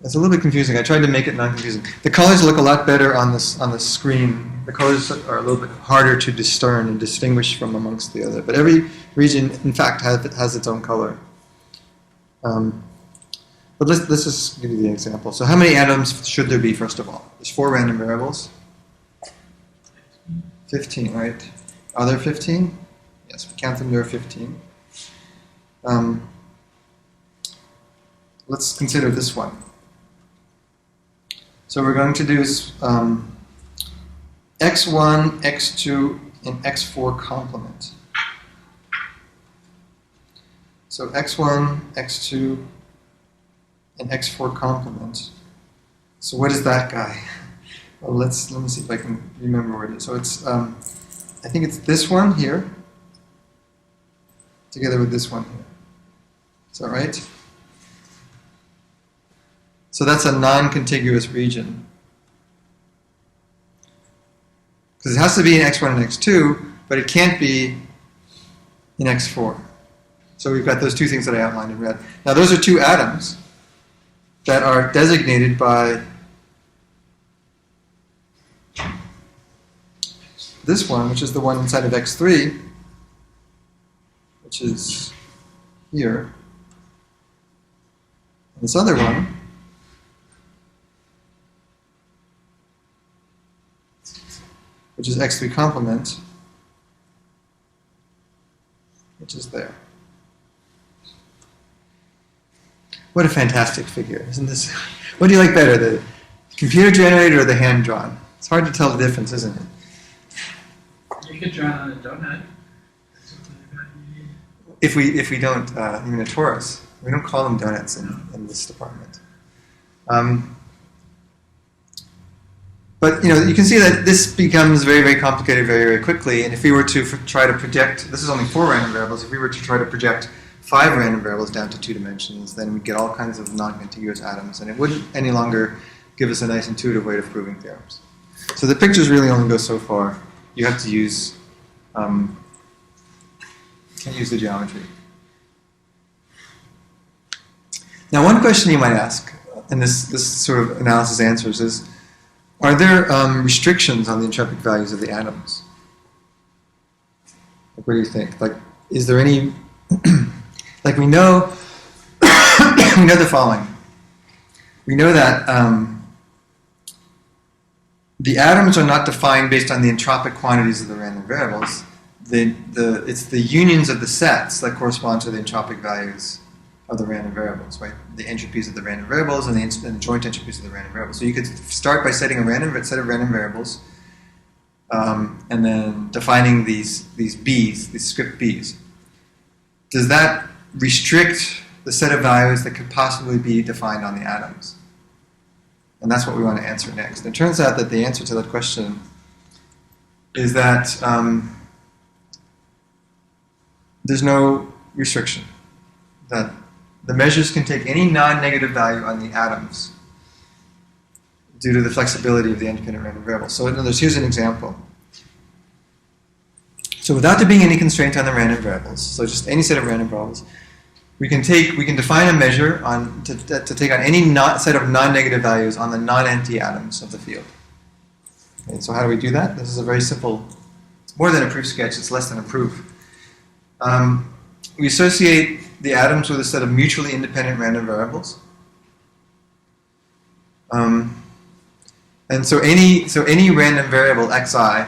It's a little bit confusing. I tried to make it non-confusing. The colors look a lot better on the screen. The colors are a little bit harder to discern and distinguish from amongst the other. But every region, in fact, has its own color. But let's just give you the example. So how many atoms should there be, first of all? There's 4 random variables. 15, right? Are there 15? Yes, we count them, there are 15. Let's consider this one. So we're going to do x1, x2, and x4 complement. So x1, x2, and x4 complement. So what is that guy? Well, let me see if I can remember where it is. So it's, I think it's this one here, together with this one here. Is that right? So that's a non-contiguous region. Because it has to be in x1 and x2, but it can't be in x4. So we've got those 2 things that I outlined in red. Now those are 2 atoms that are designated by this one, which is the one inside of x3, which is here. And this other one, which is x3 complement, which is there. What a fantastic figure, isn't this? What do you like better, the computer generated or the hand drawn? It's hard to tell the difference, isn't it? You could draw it on a donut. If we don't, even a torus, we don't call them donuts in this department. But you can see that this becomes very, very complicated very, very quickly. And if we were to try to project, this is only 4 random variables. If we were to try to project 5 random variables down to 2 dimensions, then we'd get all kinds of non-contiguous atoms, and it wouldn't any longer give us a nice intuitive way of proving theorems. So the pictures really only go so far. You have to use, can't use the geometry. Now, one question you might ask, and this sort of analysis answers, is, are there restrictions on the entropic values of the atoms? Like, what do you think? Like, is there any, like we know, we know the following. We know that the atoms are not defined based on the entropic quantities of the random variables. It's the unions of the sets that correspond to the entropic values of the random variables, right? The entropies of the random variables and the joint entropies of the random variables. So you could start by setting a set of random variables, and then defining these B's, these script B's. Does that restrict the set of values that could possibly be defined on the atoms? And that's what we want to answer next. It turns out that the answer to that question is that there's no restriction. That the measures can take any non-negative value on the atoms due to the flexibility of the independent random variable. So in other words, here's an example. So without there being any constraint on the random variables, so just any set of random variables, we can define a measure to take on any set of non-negative values on the non-empty atoms of the field. Okay, so how do we do that? This is a very simple, it's more than a proof sketch, it's less than a proof. We associate the atoms with a set of mutually independent random variables. And so any random variable xi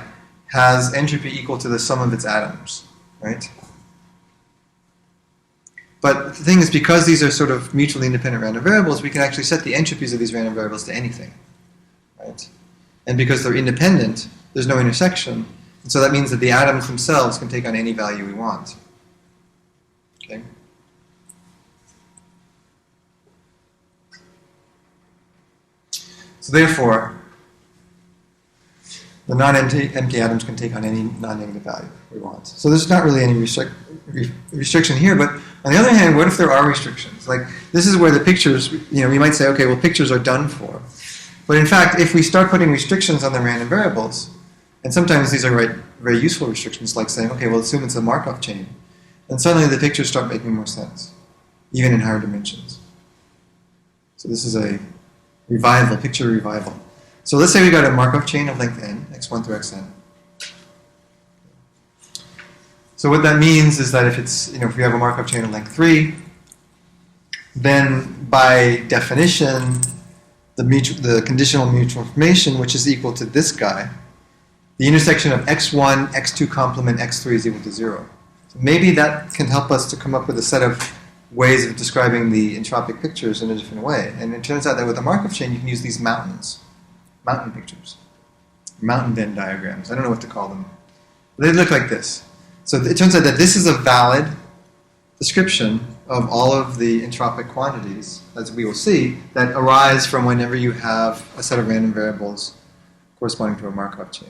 has entropy equal to the sum of its atoms, right? But the thing is, because these are sort of mutually independent random variables, we can actually set the entropies of these random variables to anything, right? And because they're independent, there's no intersection, and so that means that the atoms themselves can take on any value we want. Okay? So therefore, the non-empty atoms can take on any non-negative value we want. So there's not really any restriction here, but on the other hand, what if there are restrictions? Like, this is where the pictures, we might say, okay, well, pictures are done for. But in fact, if we start putting restrictions on the random variables, and sometimes these are very useful restrictions, like saying, okay, well, assume it's a Markov chain, then suddenly the pictures start making more sense, even in higher dimensions. So this is a picture revival. So let's say we got a Markov chain of length n, x1 through xn. So what that means is that if we have a Markov chain of length 3, then by definition, the conditional mutual information, which is equal to this guy, the intersection of x1, x2 complement x3 is equal to 0. So maybe that can help us to come up with a set of ways of describing the entropic pictures in a different way. And it turns out that with a Markov chain, you can use these mountain pictures, mountain Venn diagrams. I don't know what to call them. They look like this. So it turns out that this is a valid description of all of the entropic quantities, as we will see, that arise from whenever you have a set of random variables corresponding to a Markov chain.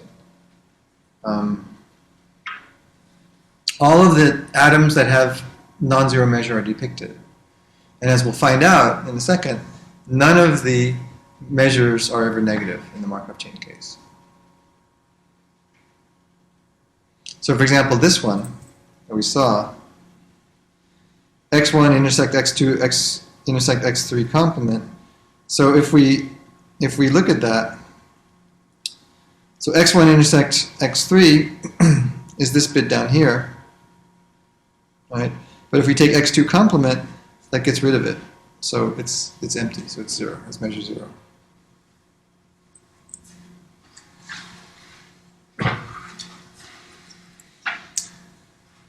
All of the atoms that have non-zero measure are depicted. And as we'll find out in a second, none of the measures are ever negative in the Markov chain case. So for example, this one that we saw, x1 intersect x2, x intersect x3 complement. So if we look at that, so x1 intersect x3 is this bit down here, right? But if we take x2 complement, that gets rid of it. So it's empty, so it's 0, it's measure 0.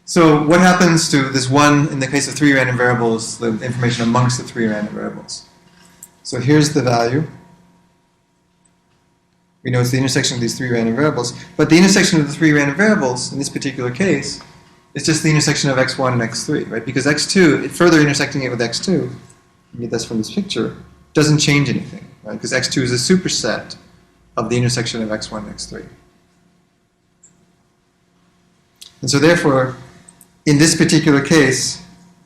So what happens to this one, in the case of 3 random variables, the information amongst the 3 random variables? So here's the value. We know it's the intersection of these 3 random variables, but the intersection of the 3 random variables, in this particular case, is just the intersection of x1 and x3, right? Because x2, further intersecting it with x2, you get this from this picture, doesn't change anything, right? Because x2 is a superset of the intersection of x1 and x3. And so therefore, in this particular case,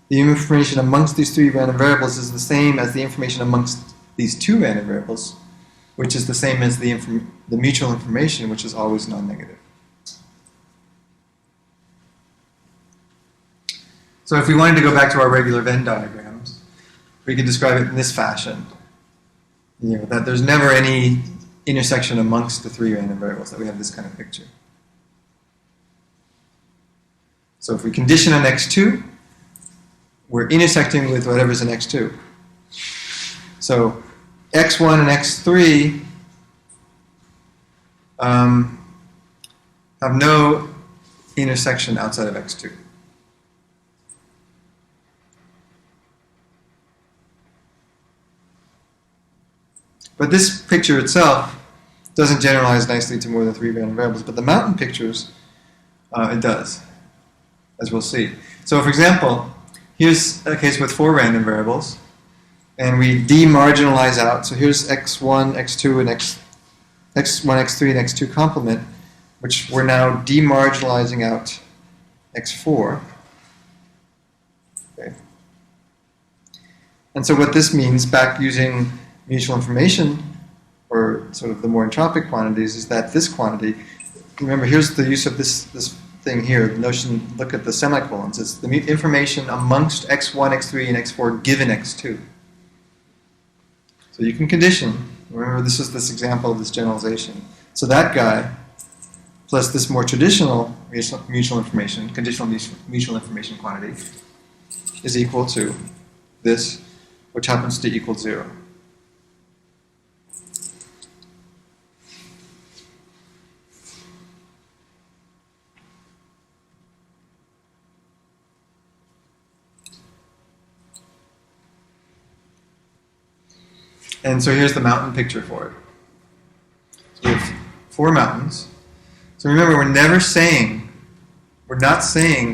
the information amongst these 3 random variables is the same as the information amongst these 2 random variables, which is the same as the mutual information, which is always non-negative. So if we wanted to go back to our regular Venn diagrams, we could describe it in this fashion. That there's never any intersection amongst the 3 random variables, that we have this kind of picture. So if we condition on x2, we're intersecting with whatever's in x2. So x1 and x3 have no intersection outside of x2. But this picture itself doesn't generalize nicely to more than 3 random variables, but the mountain pictures, it does, as we'll see. So for example, here's a case with 4 random variables, and we demarginalize out. So here's x1, x2, and x1, x3, and x2 complement, which we're now demarginalizing out x4. Okay. And so what this means, back using mutual information, or sort of the more entropic quantities, is that this quantity, remember here's the use of this thing here, the notion, look at the semicolons, it's the information amongst x1, x3, and x4 given x2. So you can condition, remember this is this example of this generalization. So that guy, plus this more traditional mutual information, conditional mutual information quantity, is equal to this, which happens to equal 0. And so here's the mountain picture for it. So we have 4 mountains. So remember, we're not saying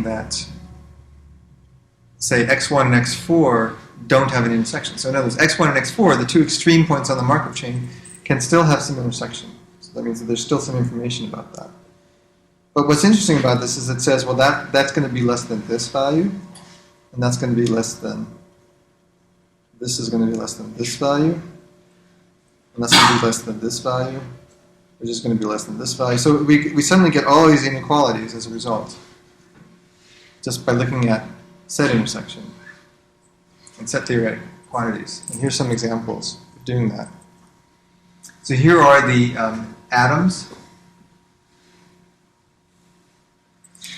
that, say, x1 and x4 don't have an intersection. So in other words, x1 and x4, the 2 extreme points on the Markov chain, can still have some intersection. So that means that there's still some information about that. But what's interesting about this is it says, well, that's going to be less than this value, and that's going to be less than, this is going to be less than this value, and that's going to be less than this value, which is going to be less than this value. So we suddenly get all these inequalities as a result, just by looking at set intersection and set theoretic quantities. And here's some examples of doing that. So here are the atoms.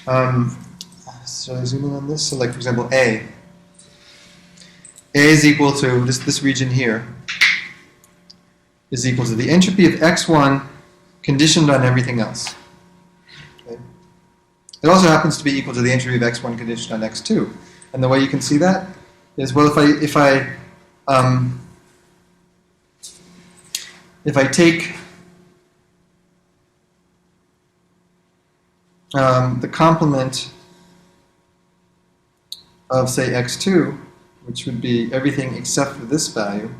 Shall I zoom in on this? So like, for example, A. A is equal to, this region here, is equal to the entropy of x1 conditioned on everything else. Okay. It also happens to be equal to the entropy of x1 conditioned on x2. And the way you can see that is, well, if I take the complement of, say, x2, which would be everything except for this value,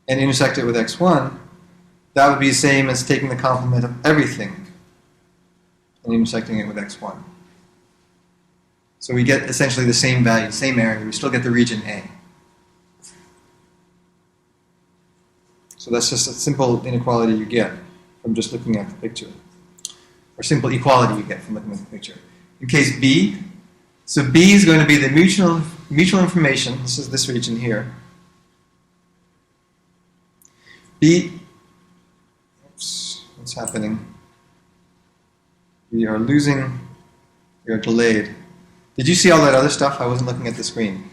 and intersect it with x1, that would be the same as taking the complement of everything and intersecting it with x1. So we get essentially the same value, same area. We still get the region A. So that's just a simple inequality you get from just looking at the picture. Or simple equality you get from looking at the picture. In case B, so B is going to be the mutual information, this is this region here. B, oops, what's happening? We are delayed. Did you see all that other stuff? I wasn't looking at the screen.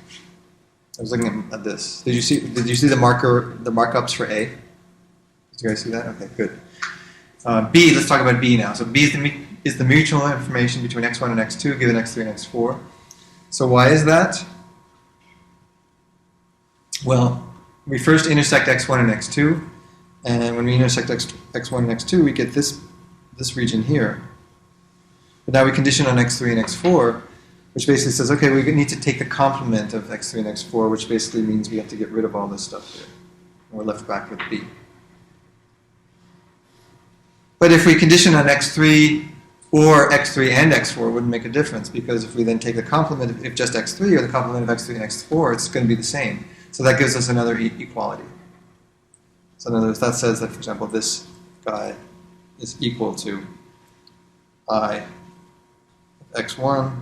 I was looking at this. Did you see the markups for A? Did you guys see that? Okay, good. B, let's talk about B now. So B is the mutual information between x1 and x2 given x3 and x4. So why is that? Well, we first intersect x1 and x2, and when we intersect x1 and x2, we get this region here. But now we condition on x3 and x4, which basically says, okay, we need to take the complement of x3 and x4, which basically means we have to get rid of all this stuff here. And we're left back with B. But if we condition on x3 or x3 and x4, it wouldn't make a difference, because if we then take the complement of just x3 or the complement of x3 and x4, it's going to be the same. So that gives us another equality. So in other words, that says that, for example, this guy is equal to I of x1,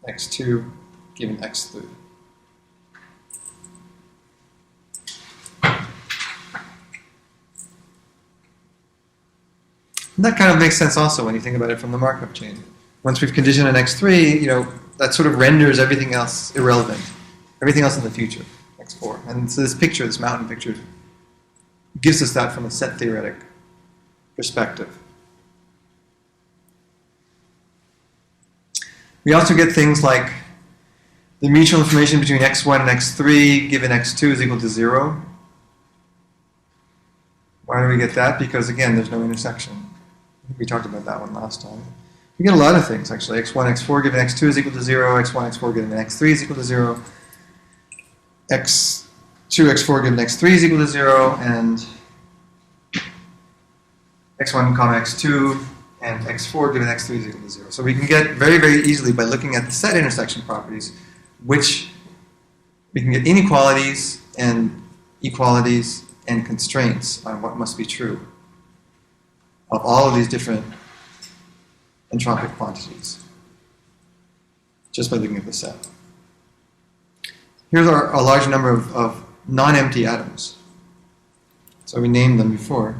x2, given x3. And that kind of makes sense also when you think about it from the Markov chain. Once we've conditioned on x3, that sort of renders everything else irrelevant. Everything else in the future, x4. And so this picture, this mountain picture, gives us that from a set theoretic perspective. We also get things like the mutual information between x1 and x3 given x2 is equal to 0. Why do we get that? Because, again, there's no intersection. I think we talked about that one last time. We get a lot of things, actually. x1, x4 given x2 is equal to 0. x1, x4 given x3 is equal to 0. x2, x4 given x3 is equal to 0. And x1, comma x2 and x4 given x3 is equal to 0. So we can get very, very easily by looking at the set intersection properties, which we can get inequalities and equalities and constraints on what must be true of all of these different entropic quantities, just by looking at the set. Here's a large number of non-empty atoms. So we named them before.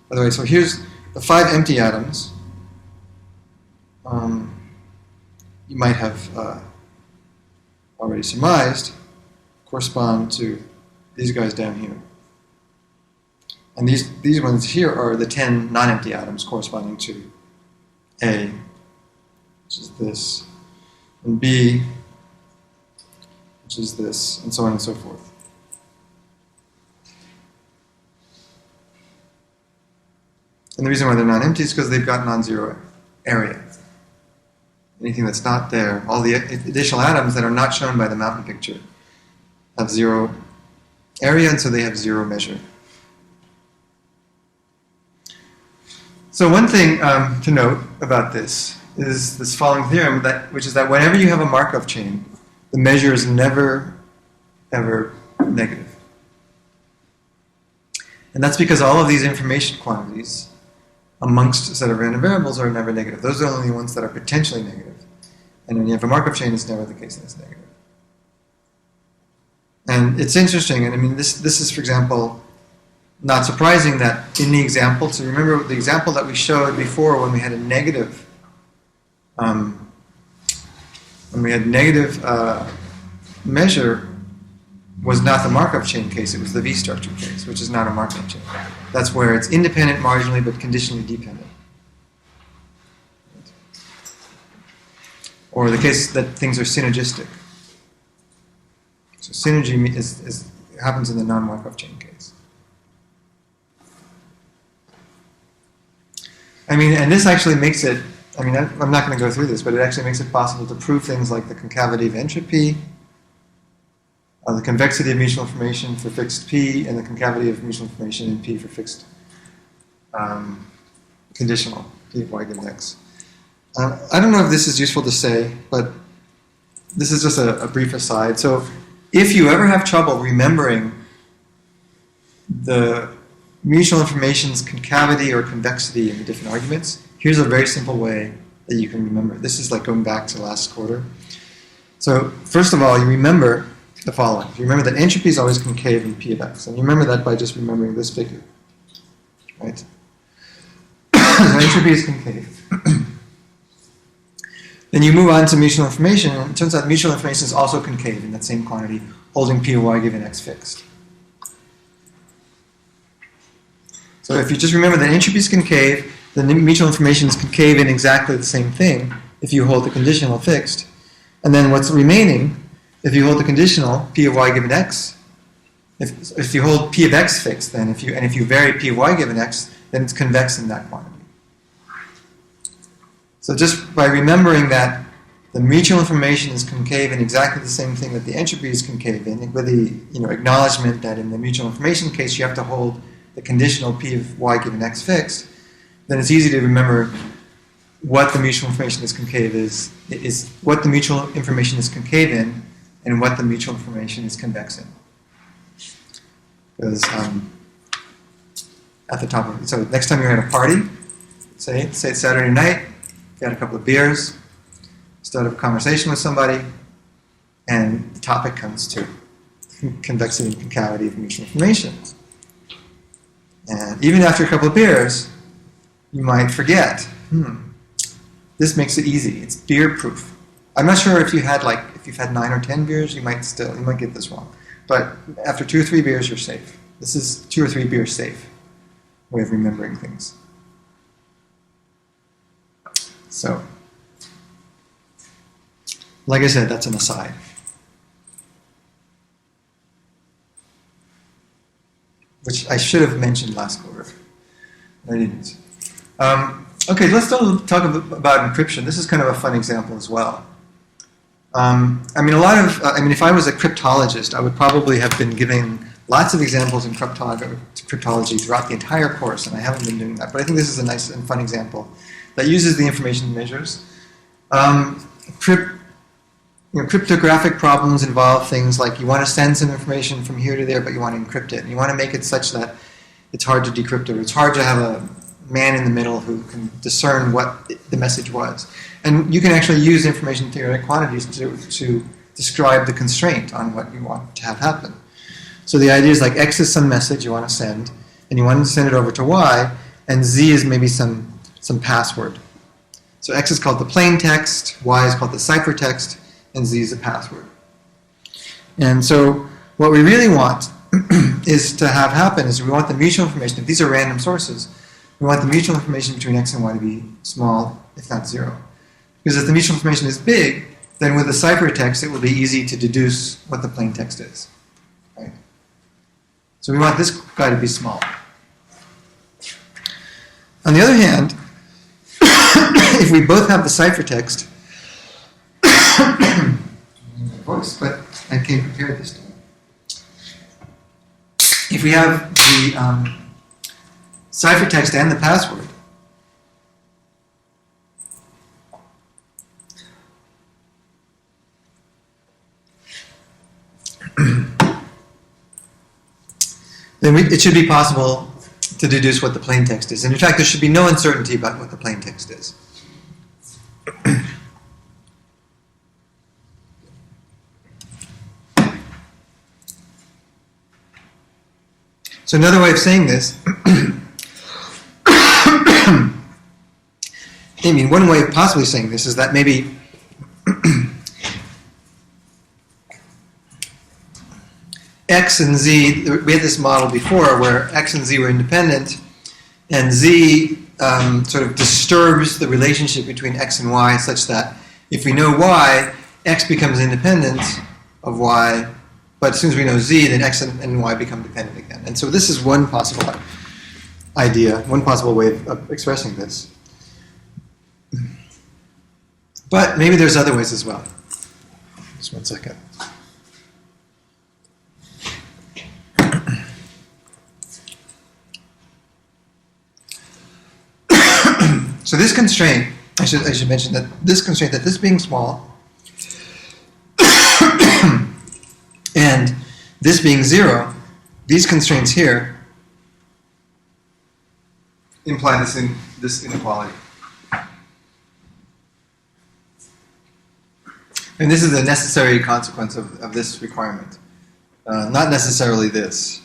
By the way, so here's the 5 empty atoms. You might have already surmised correspond to these guys down here. And these ones here are the 10 non-empty atoms corresponding to A, which is this, and B, which is this, and so on and so forth. And the reason why they're non-empty is because they've got non-zero area. Anything that's not there, all the additional atoms that are not shown by the mountain picture have 0 area, and so they have 0 measure. So one thing to note about this is this following theorem, which is that whenever you have a Markov chain, the measure is never, ever negative. And that's because all of these information quantities amongst a set of random variables are never negative. Those are only the ones that are potentially negative. And when you have a Markov chain, it's never the case that it's negative. And it's interesting, and I mean, this is, for example, not surprising that in the example, so remember the example that we showed before when we had a negative, measure was not the Markov chain case, it was the V-structure case, which is not a Markov chain. That's where it's independent marginally but conditionally dependent. Or the case that things are synergistic. So synergy happens in the non-Markov chain case. I mean, and this actually makes it, I mean, I'm not going to go through this, but it actually makes it possible to prove things like the concavity of entropy, the convexity of mutual information for fixed P, and the concavity of mutual information in P for fixed conditional, P of y given x. I don't know if this is useful to say, but this is just a brief aside. So if you ever have trouble remembering the mutual information's concavity or convexity in the different arguments, here's a very simple way that you can remember. This is like going back to last quarter. So first of all, you remember the following. You remember that entropy is always concave in P of x. And you remember that by just remembering this figure. Right? So entropy is concave. Then you move on to mutual information, and it turns out mutual information is also concave in that same quantity, holding P of y given x fixed. So if you just remember that entropy is concave, then the mutual information is concave in exactly the same thing if you hold the conditional fixed. And then what's remaining, if you hold the conditional P of y given x, if you hold P of x fixed, then if you vary P of y given x, then it's convex in that quantity. So just by remembering that the mutual information is concave in exactly the same thing that the entropy is concave in, with the acknowledgement that in the mutual information case you have to hold the conditional P of y given x fixed, then it's easy to remember what the mutual information is concave is what the mutual information is concave in and what the mutual information is convex in. Because at the top of it, so next time you're at a party, say it's Saturday night, you had a couple of beers, start a conversation with somebody, and the topic comes to convexity and concavity of mutual information. And even after a couple of beers, you might forget. This makes it easy. It's beer proof. I'm not sure if you've had 9 or 10 beers, you might get this wrong. But after 2 or 3 beers, you're safe. This is 2 or 3 beers safe way of remembering things. So, like I said, that's an aside. Which I should have mentioned last quarter. I didn't. Okay, let's talk about encryption. This is kind of a fun example as well. I mean, a lot of, if I was a cryptologist, I would probably have been giving lots of examples in cryptology throughout the entire course, and I haven't been doing that. But I think this is a nice and fun example that uses the information measures. Cryptographic problems involve things like you want to send some information from here to there, but you want to encrypt it. And you want to make it such that it's hard to decrypt it. It's hard to have a man in the middle who can discern what the message was. And you can actually use information theoretic quantities to describe the constraint on what you want to have happen. So the idea is like X is some message you want to send, and you want to send it over to Y, and Z is maybe some password. So X is called the plain text, Y is called the ciphertext, and Z is a password. And so what we really want is to have happen is we want the mutual information, if these are random sources, we want the mutual information between X and Y to be small, if not zero. Because if the mutual information is big, then with the ciphertext it will be easy to deduce what the plain text is. Right? So we want this guy to be small. On the other hand, if we both have the ciphertext, voice, but I came prepared this time. If we have the ciphertext and the password, then it should be possible to deduce what the plain text is. And in fact, there should be no uncertainty about what the plain text is. So another way of saying this, one way of possibly saying this is that maybe X and Z, we had this model before where X and Z were independent, and Z sort of disturbs the relationship between X and Y such that if we know Y, X becomes independent of Y, but as soon as we know Z, then X and Y become dependent again. And so this is one possible idea, one possible way of expressing this. But maybe there's other ways as well. Just one second. So this constraint, I should mention that this constraint, that this being small, and this being 0, these constraints here imply this inequality. And this is a necessary consequence of this requirement, not necessarily this.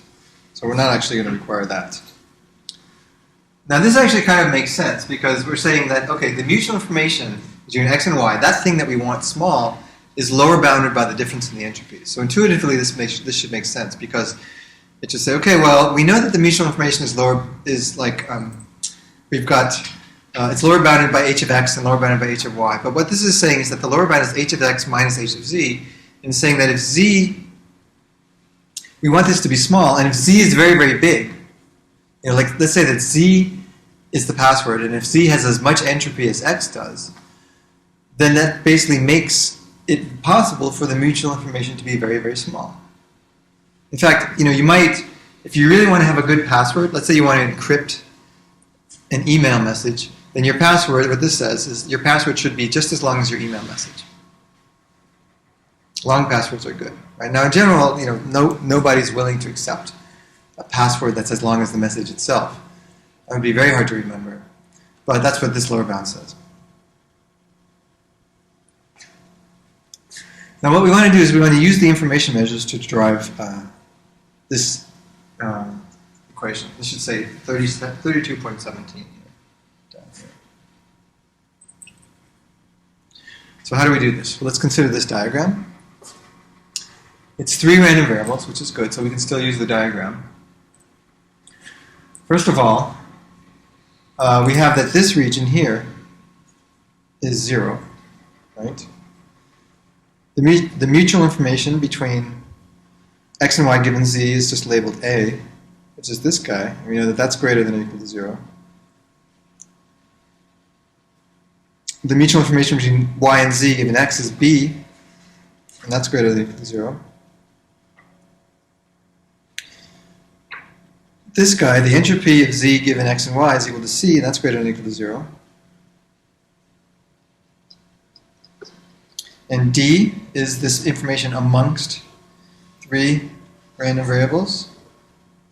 So we're not actually going to require that. Now this actually kind of makes sense because we're saying that, okay, the mutual information between X and Y, that thing that we want small, is lower bounded by the difference in the entropy. So intuitively this should make sense because it should say, okay, well, we know that the mutual information is we've got, it's lower bounded by h of x and lower bounded by h of y. But what this is saying is that the lower bound is h of x minus h of z, and saying that if z, we want this to be small, and if z is very, very big, like let's say that z is the password, and if z has as much entropy as x does, then that basically makes it possible for the mutual information to be very, very small. In fact, you might, if you really want to have a good password, let's say you want to encrypt an email message, then your password, what this says, is your password should be just as long as your email message. Long passwords are good. Right? Now, in general, nobody's willing to accept a password that's as long as the message itself. That would be very hard to remember. But that's what this lower bound says. Now what we want to do is we want to use the information measures to derive this equation. This should say 32.17 here, down here. So how do we do this? Well, let's consider this diagram. It's 3 random variables, which is good, so we can still use the diagram. First of all, we have that this region here is 0, right? The mutual information between x and y given z is just labeled a, which is this guy. We know that that's greater than or equal to 0. The mutual information between y and z given x is b, and that's greater than or equal to 0. This guy, the entropy of z given x and y is equal to c, and that's greater than or equal to 0. And d is this information amongst 3 random variables.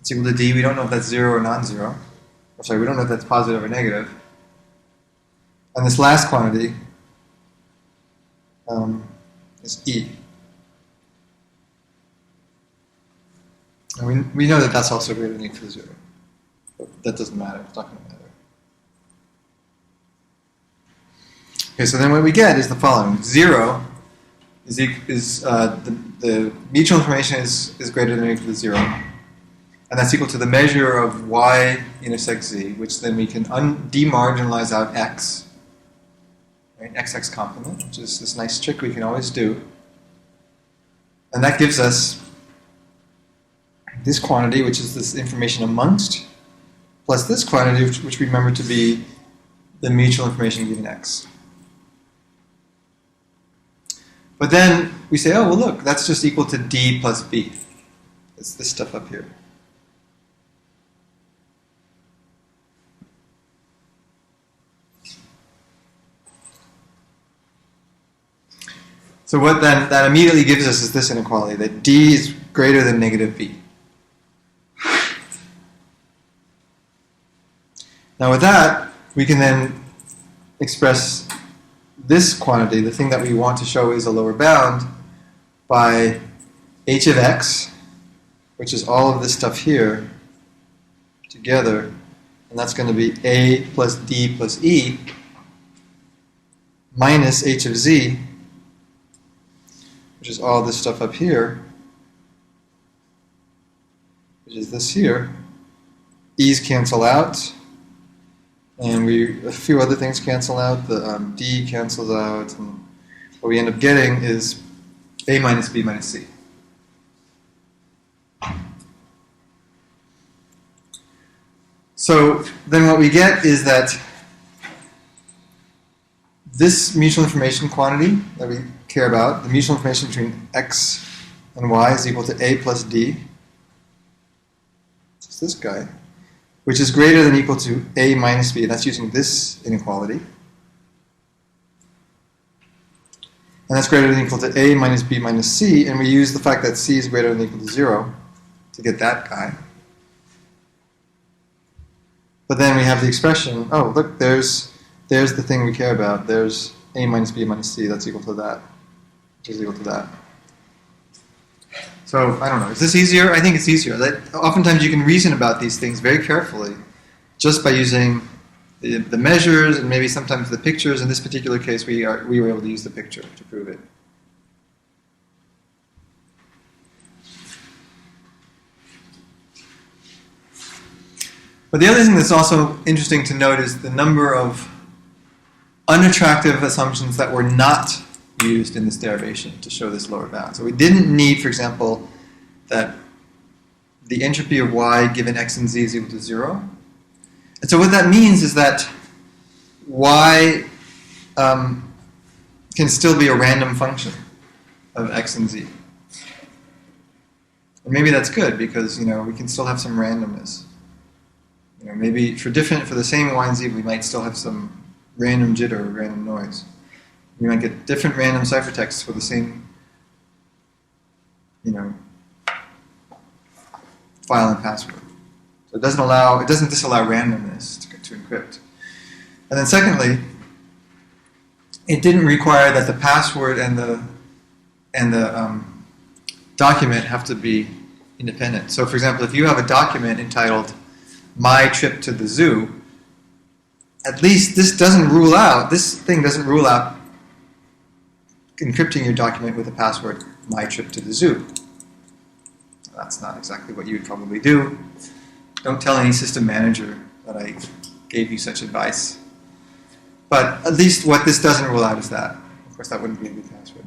It's equal to d. We don't know if that's 0 or non-zero. Or sorry, we don't know if that's positive or negative. And this last quantity is e. And we know that that's also greater than or equal to 0. But that doesn't matter. It's not going to matter. Okay, so then what we get is the following. 0 is the mutual information is greater than or equal to 0. And that's equal to the measure of y intersects z, which then we can demarginalize out x, right? XX complement, which is this nice trick we can always do. And that gives us this quantity, which is this information amongst, plus this quantity, which we remember to be the mutual information given x. But then we say, oh, well, look, that's just equal to d plus b. It's this stuff up here. So what then that immediately gives us is this inequality, that d is greater than negative b. Now with that, we can then express this quantity, the thing that we want to show is a lower bound, by h of x, which is all of this stuff here, together, and that's going to be a plus d plus e, minus h of z, which is all this stuff up here, which is this here. E's cancel out, and a few other things cancel out. The d cancels out, and what we end up getting is a minus b minus c. So then what we get is that this mutual information quantity that we care about, the mutual information between x and y, is equal to a plus d. It's this guy, which is greater than or equal to a minus b. That's using this inequality. And that's greater than or equal to a minus b minus c, and we use the fact that c is greater than or equal to 0 to get that guy. But then we have the expression, oh, look, there's the thing we care about. There's a minus b minus c, that's equal to that, which is equal to that. So, I don't know, is this easier? I think it's easier. Oftentimes you can reason about these things very carefully just by using the measures and maybe sometimes the pictures. In this particular case, we were able to use the picture to prove it. But the other thing that's also interesting to note is the number of unattractive assumptions that were not used in this derivation to show this lower bound. So we didn't need, for example, that the entropy of y given x and z is equal to 0. And so what that means is that y can still be a random function of x and z. And maybe that's good because, we can still have some randomness. Maybe for the same y and z, we might still have some random jitter or random noise. We might get different random ciphertexts for the same, file and password. So it doesn't disallow randomness to encrypt. And then secondly, it didn't require that the password and the document have to be independent. So for example, if you have a document entitled "My Trip to the Zoo," at least this thing doesn't rule out encrypting your document with the password "My Trip to the Zoo." That's not exactly what you would probably do. Don't tell any system manager that I gave you such advice. But at least what this doesn't rule out is that. Of course, that wouldn't be a good password.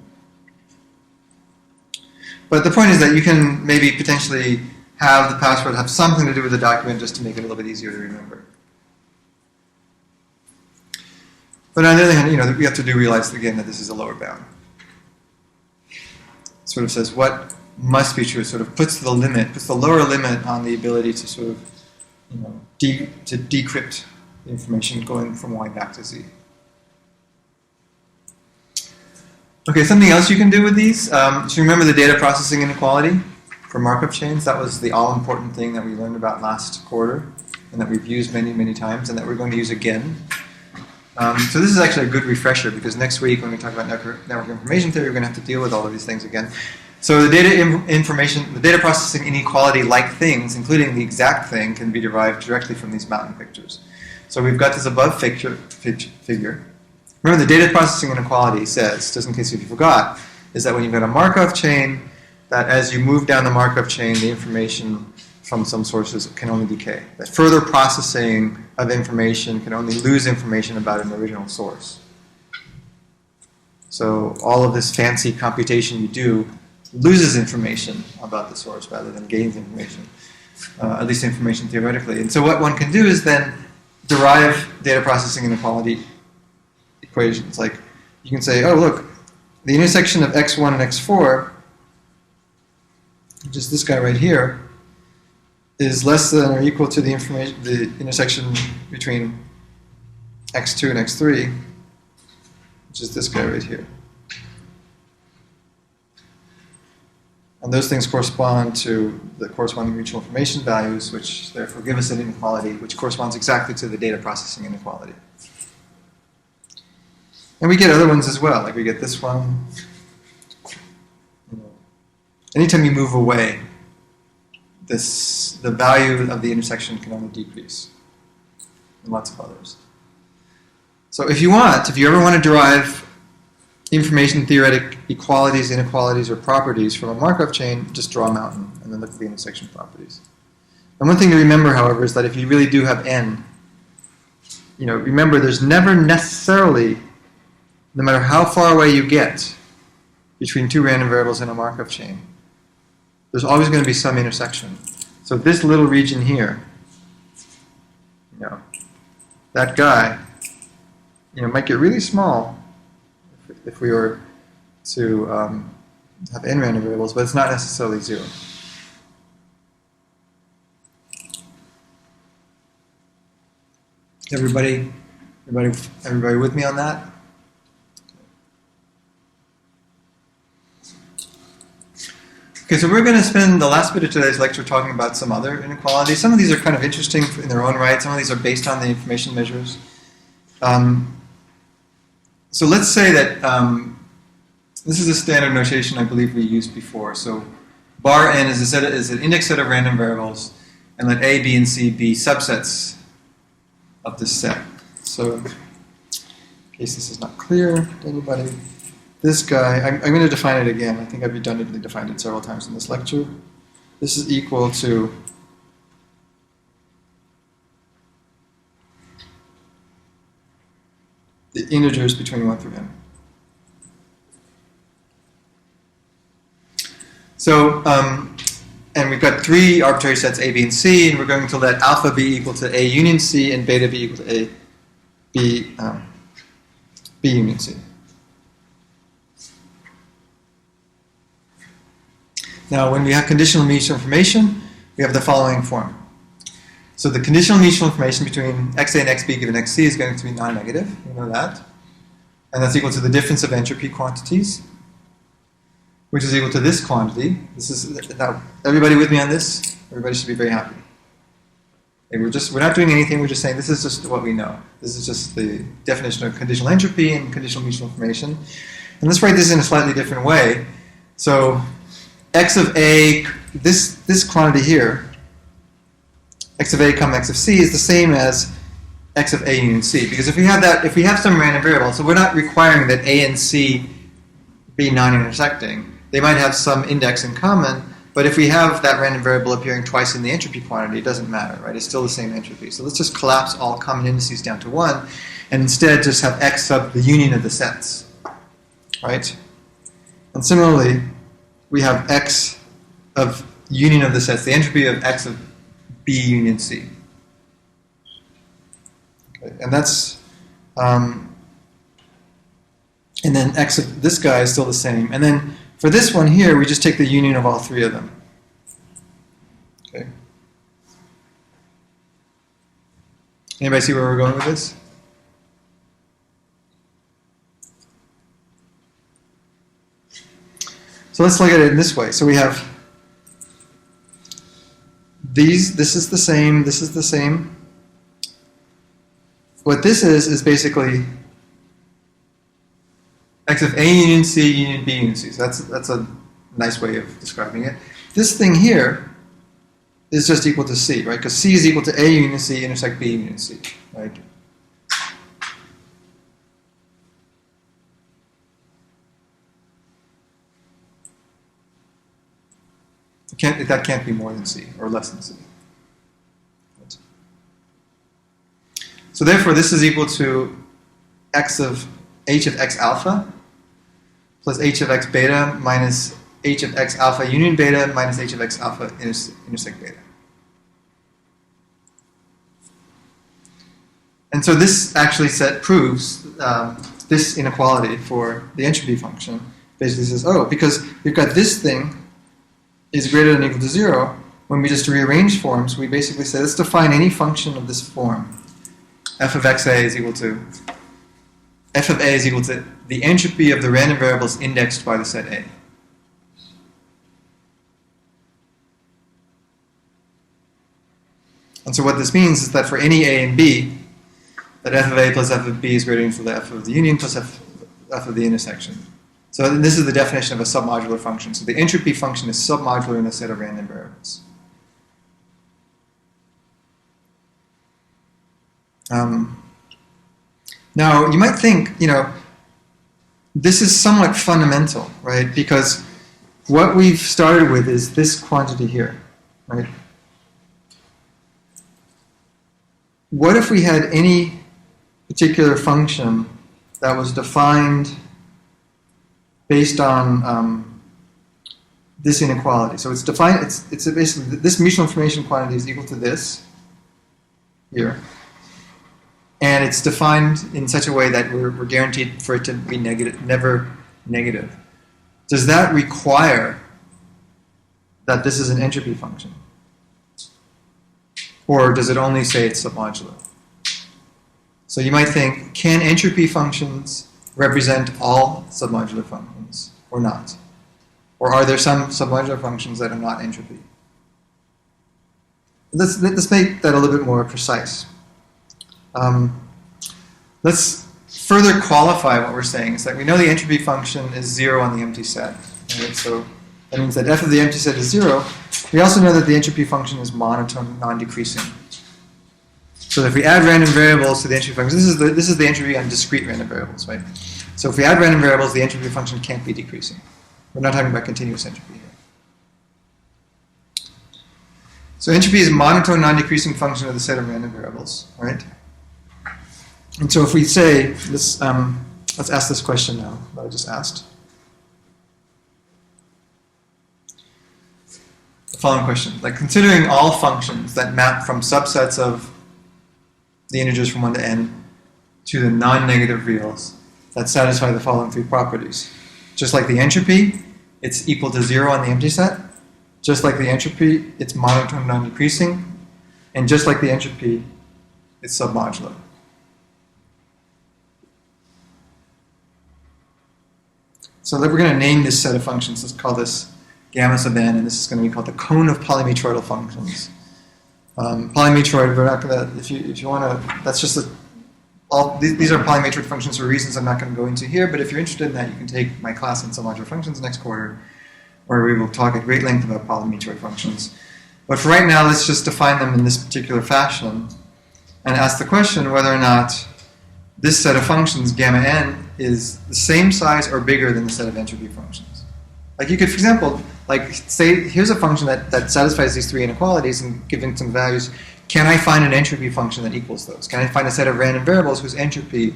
But the point is that you can maybe potentially have the password have something to do with the document just to make it a little bit easier to remember. But on the other hand, we have to realize again that this is a lower bound. sort of says what must be true. It sort of puts the lower limit on the ability to sort of, to decrypt the information going from Y back to Z. Okay, something else you can do with these. So remember the data processing inequality for Markov chains? That was the all-important thing that we learned about last quarter and that we've used many, many times and that we're going to use again. So this is actually a good refresher because next week when we talk about network information theory, we're going to have to deal with all of these things again. So the data processing inequality-like things, including the exact thing, can be derived directly from these mountain pictures. So we've got this above figure. Remember, the data processing inequality says, just in case if you forgot, is that when you've got a Markov chain, that as you move down the Markov chain, the information from some sources can only decay. That further processing of information can only lose information about an original source. So all of this fancy computation you do loses information about the source rather than gains information, at least information theoretically. And so what one can do is then derive data processing inequality equations. Like you can say, oh look, the intersection of x1 and x4, which is this guy right here, is less than or equal to the intersection between x2 and x3, which is this guy right here. And those things correspond to the corresponding mutual information values, which therefore give us an inequality which corresponds exactly to the data processing inequality. And we get other ones as well, like we get this one. Anytime you move away, the value of the intersection can only decrease, and lots of others. So if you ever want to derive information theoretic equalities, inequalities, or properties from a Markov chain, just draw a mountain and then look at the intersection properties. And one thing to remember, however, is that if you really do have n, remember there's never necessarily, no matter how far away you get between two random variables in a Markov chain, there's always going to be some intersection. So this little region here, that guy, might get really small if we were to have n random variables, but it's not necessarily 0. Everybody with me on that? Okay, so we're going to spend the last bit of today's lecture talking about some other inequalities. Some of these are kind of interesting in their own right. Some of these are based on the information measures. So let's say that this is a standard notation I believe we used before. So bar n is an index set of random variables, and let A, B, and C be subsets of this set. So in case this is not clear to anybody, this guy, I'm going to define it again. I think I've redundantly defined it several times in this lecture. This is equal to the integers between 1 through n. So, and we've got 3 arbitrary sets A, B, and C, and we're going to let alpha be equal to A union C and beta be equal to B union C. Now, when we have conditional mutual information, we have the following form. So the conditional mutual information between XA and XB given XC is going to be non-negative. We know that. And that's equal to the difference of entropy quantities, which is equal to this quantity. Now, everybody with me on this? Everybody should be very happy. Okay, we're not doing anything, we're just saying this is just what we know. This is just the definition of conditional entropy and conditional mutual information. And let's write this in a slightly different way. So x of A, this quantity here, x of A, x of C is the same as x of A union C. Because if we have some random variable, so we're not requiring that A and C be non-intersecting. They might have some index in common, but if we have that random variable appearing twice in the entropy quantity, it doesn't matter, right? It's still the same entropy. So let's just collapse all common indices down to 1, and instead just have x sub the union of the sets, right? And similarly, we have x of union of the sets, the entropy of x of B union C. Okay, and that's, and then x of this guy is still the same. And then For this one here, we just take the union of all three of them. Okay. Anybody see where we're going with this? So let's look at it in this way. So we have these, this is the same, this is the same. What this is basically x of A union C union B union C. So that's a nice way of describing it. This thing here is just equal to C, right? Because C is equal to A union C intersect B union C, right? That can't be more than C or less than C. Right. So therefore, this is equal to h of x alpha plus h of x beta minus h of x alpha union beta minus h of x alpha intersect beta. And so this actually proves this inequality for the entropy function. Basically says, oh, because we've got this thing is greater than or equal to 0, when we just rearrange forms, we basically say, let's define any function of this form. F of xa is equal to, f of a is equal to the entropy of the random variables indexed by the set A. And so what this means is that for any A and B, that f of A plus f of B is greater than the f of the union plus f of the intersection. So this is the definition of a submodular function. So the entropy function is submodular in a set of random variables. Now, you might think, this is somewhat fundamental, right? Because what we've started with is this quantity here, right? What if we had any particular function that was defined based on this inequality? So it's defined, it's basically, this mutual information quantity is equal to this here. And it's defined in such a way that we're guaranteed for it to be negative, never negative. Does that require that this is an entropy function? Or does it only say it's submodular? So you might think, can entropy functions represent all submodular functions or not? Or are there some submodular functions that are not entropy? Let's make that a little bit more precise. Let's further qualify what we're saying. It's like we know the entropy function is 0 on the empty set. Right? So that means that f of the empty set is 0. We also know that the entropy function is monotone, non-decreasing. So if we add random variables to the entropy function, this is the entropy on discrete random variables, right? So if we add random variables, the entropy function can't be decreasing. We're not talking about continuous entropy here. So entropy is a monotone, non-decreasing function of the set of random variables, right? And so if we say, let's ask this question now that I just asked. The following question, like considering all functions that map from subsets of the integers from 1 to n to the non-negative reals that satisfy the following three properties. Just like the entropy, it's equal to 0 on the empty set. Just like the entropy, it's monotone, non-decreasing. And just like the entropy, it's submodular. So we're going to name this set of functions. Let's call this gamma sub n, and this is going to be called the cone of polymetroidal functions. Polymetroid, we're not going to, if you want to, that's just these are polymetric functions for reasons I'm not going to go into here, but if you're interested in that, you can take my class on submodular functions next quarter, where we will talk at great length about polymetroid functions. But for right now, let's just define them in this particular fashion and ask the question whether or not this set of functions, gamma n, is the same size or bigger than the set of entropy functions. Like you could, for example, like say, here's a function that satisfies these three inequalities and giving some values. Can I find an entropy function that equals those? Can I find a set of random variables whose entropy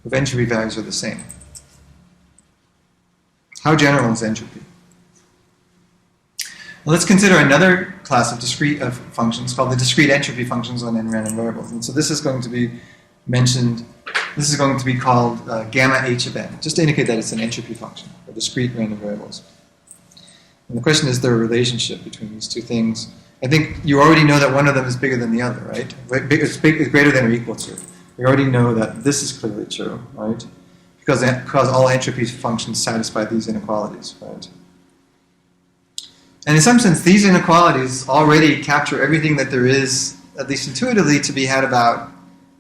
values are the same? How general is entropy? Well, let's consider another class of discrete functions called the discrete entropy functions on n random variables. And so this is going to be mentioned, this is going to be called gamma h of n, just to indicate that it's an entropy function for discrete random variables. And the question is there a relationship between these two things? I think you already know that one of them is bigger than the other, right? It's greater than or equal to. We already know that this is clearly true, right? Because all entropy functions satisfy these inequalities, right? And in some sense, these inequalities already capture everything that there is, at least intuitively, to be had about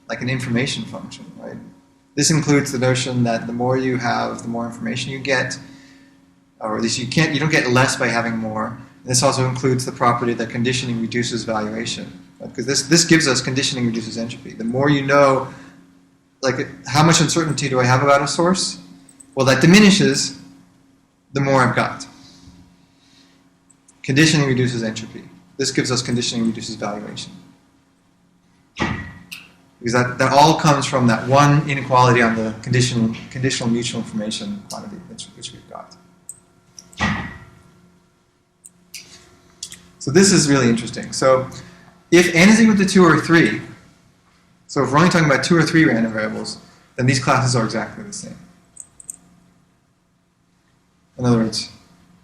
like an information function, right? This includes the notion that the more you have, the more information you get, or at least you don't get less by having more. And this also includes the property that conditioning reduces valuation, right? Because this gives us conditioning reduces entropy. The more you know, like how much uncertainty do I have about a source? Well, that diminishes the more I've got. Conditioning reduces entropy. This gives us conditioning reduces valuation. Because that all comes from that one inequality on the conditional mutual information quantity which we've got. So this is really interesting. So if n is equal to 2 or 3, so if we're only talking about 2 or 3 random variables, then these classes are exactly the same. In other words,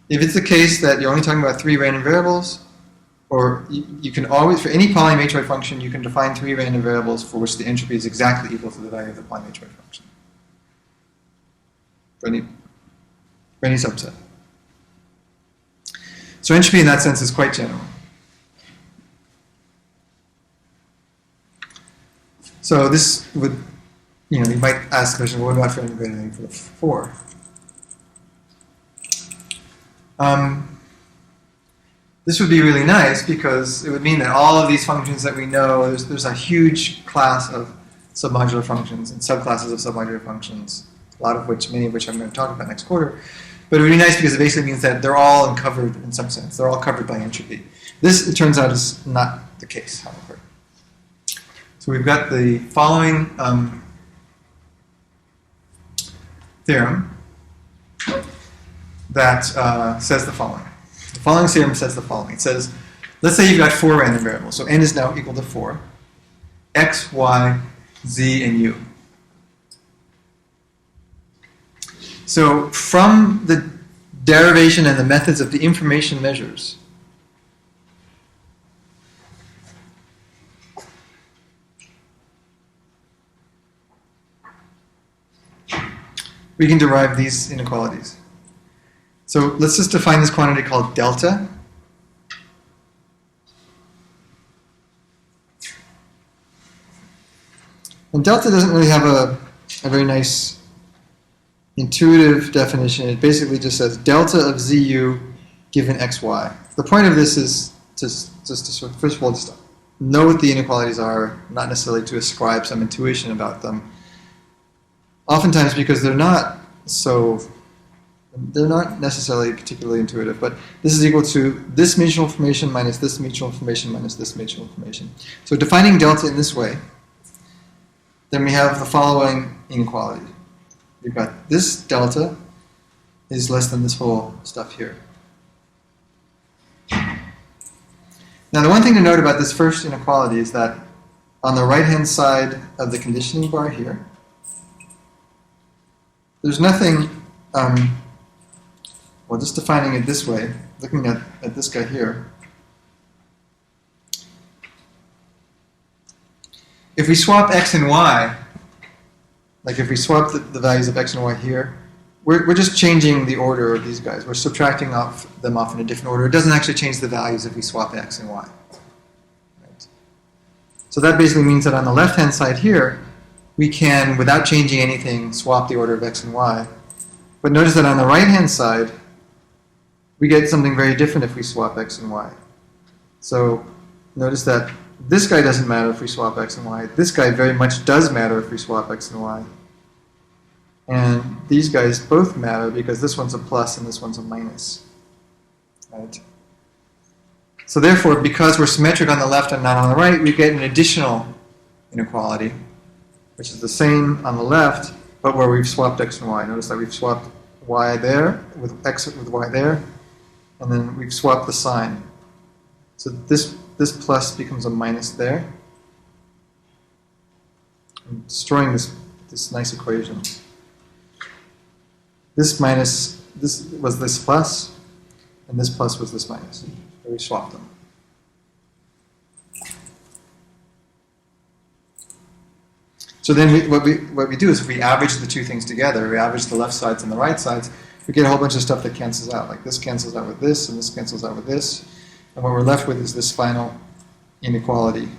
if it's the case that you're only talking about 3 random variables, or you can always, for any polymatroid function, you can define 3 random variables for which the entropy is exactly equal to the value of the polymatroid function. For any subset. So entropy in that sense is quite general. So this would, you might ask the question, what about for n greater than or equal to 4? This would be really nice because it would mean that all of these functions that we know, there's a huge class of submodular functions and subclasses of submodular functions, many of which I'm going to talk about next quarter. But it would be nice because it basically means that they're all uncovered in some sense. They're all covered by entropy. This, it turns out, is not the case, however. So we've got the following theorem that says the following. The following theorem says the following. It says, let's say you've got 4 random variables. So n is now equal to 4. X, y, z, and u. So from the derivation and the methods of the information measures, we can derive these inequalities. So let's just define this quantity called delta. And delta doesn't really have a very nice intuitive definition. It basically just says delta of zu given xy. The point of this is just to sort of, first of all, just know what the inequalities are, not necessarily to ascribe some intuition about them. Oftentimes because they're not necessarily particularly intuitive, but this is equal to this mutual information minus this mutual information minus this mutual information. So defining delta in this way, then we have the following inequality. We've got this delta is less than this whole stuff here. Now the one thing to note about this first inequality is that on the right-hand side of the conditioning bar here, there's nothing, well, just defining it this way, looking at this guy here. If we swap x and y, like if we swap the values of x and y here, we're just changing the order of these guys. We're subtracting them off in a different order. It doesn't actually change the values if we swap x and y. Right. So that basically means that on the left-hand side here, we can, without changing anything, swap the order of x and y. But notice that on the right-hand side, we get something very different if we swap x and y. So notice that this guy doesn't matter if we swap x and y. This guy very much does matter if we swap x and y. And these guys both matter because this one's a plus and this one's a minus. Right? So therefore, because we're symmetric on the left and not on the right, we get an additional inequality, which is the same on the left, but where we've swapped x and y. Notice that we've swapped y there with x with y there, and then we've swapped the sign. So this plus becomes a minus there. I'm destroying this nice equation. This minus, this was this plus, and this plus was this minus. So we swapped them. So then what we do is if we average the two things together, we average the left sides and the right sides, we get a whole bunch of stuff that cancels out. Like this cancels out with this, and this cancels out with this. And what we're left with is this final inequality,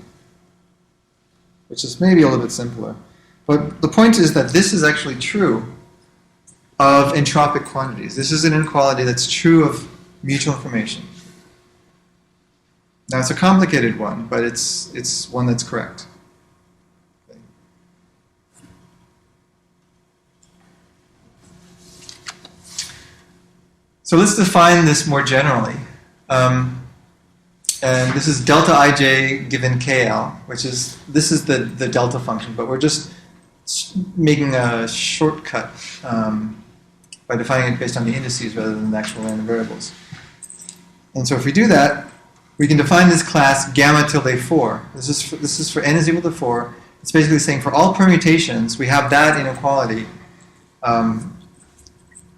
which is maybe a little bit simpler. But the point is that this is actually true of entropic quantities. This is an inequality that's true of mutual information. Now it's a complicated one, but it's one that's correct. Okay. So let's define this more generally. And this is delta ij given kl, which is, this is the delta function, but we're just making a shortcut by defining it based on the indices rather than the actual random variables. And so if we do that, we can define this class gamma tilde 4. This is for n is equal to 4. It's basically saying for all permutations, we have that inequality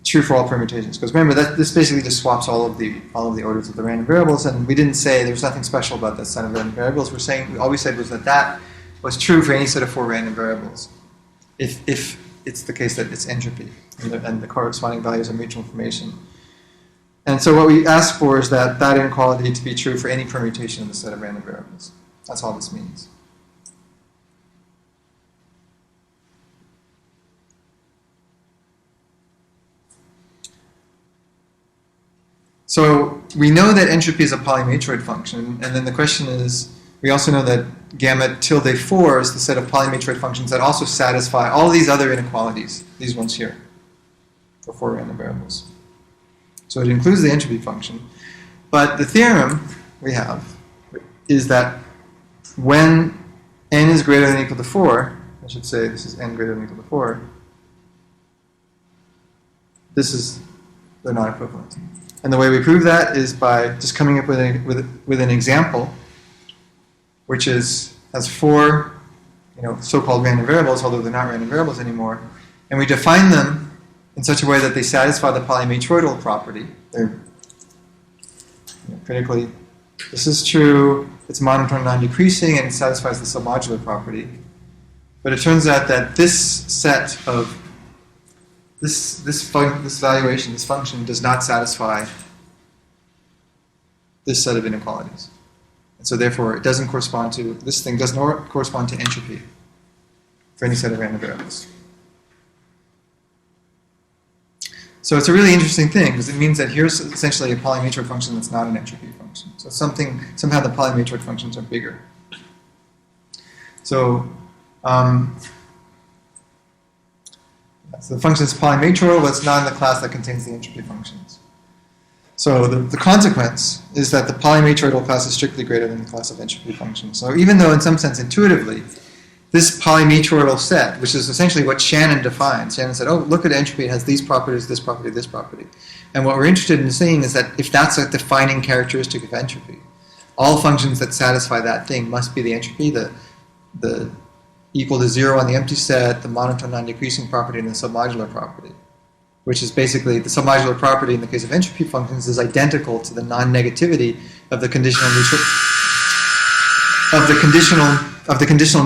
true for all permutations. Because remember, that this basically just swaps all of the orders of the random variables, and we didn't say there was nothing special about that set of random variables. We're saying, all we said was that that was true for any set of 4 random variables, if it's the case that it's entropy, and the corresponding values are mutual information. And so what we ask for is that inequality to be true for any permutation of the set of random variables. That's all this means. So we know that entropy is a polymatroid function, and then the question is, we also know that gamma tilde 4 is the set of polymatroid functions that also satisfy all these other inequalities, these ones here, for 4 random variables. So it includes the entropy function. But the theorem we have is that when n is greater than or equal to 4, I should say this is n greater than or equal to 4, they're not equivalent. And the way we prove that is by just coming up with an example, which has 4 so-called random variables, although they're not random variables anymore, and we define them in such a way that they satisfy the polymatroidal property. They're critically, this is true, it's monotone non-decreasing, and it satisfies the submodular property. But it turns out that this set of this valuation, this function, does not satisfy this set of inequalities. And so therefore it doesn't correspond to, this thing does not correspond to entropy for any set of random variables. So it's a really interesting thing, because it means that here's essentially a polymatroid function that's not an entropy function. So somehow the polymatroid functions are bigger. So so the function is polymatroid, but it's not in the class that contains the entropy functions. So the consequence is that the polymatroidal class is strictly greater than the class of entropy functions. So even though in some sense intuitively, this polymatroidal set, which is essentially what Shannon defines, Shannon said, oh, look at entropy, it has these properties, this property, this property. And what we're interested in seeing is that if that's a defining characteristic of entropy, all functions that satisfy that thing must be the entropy, the equal to 0 on the empty set, the monotone non-decreasing property, and the submodular property, which is basically the submodular property in the case of entropy functions is identical to the non-negativity of the conditional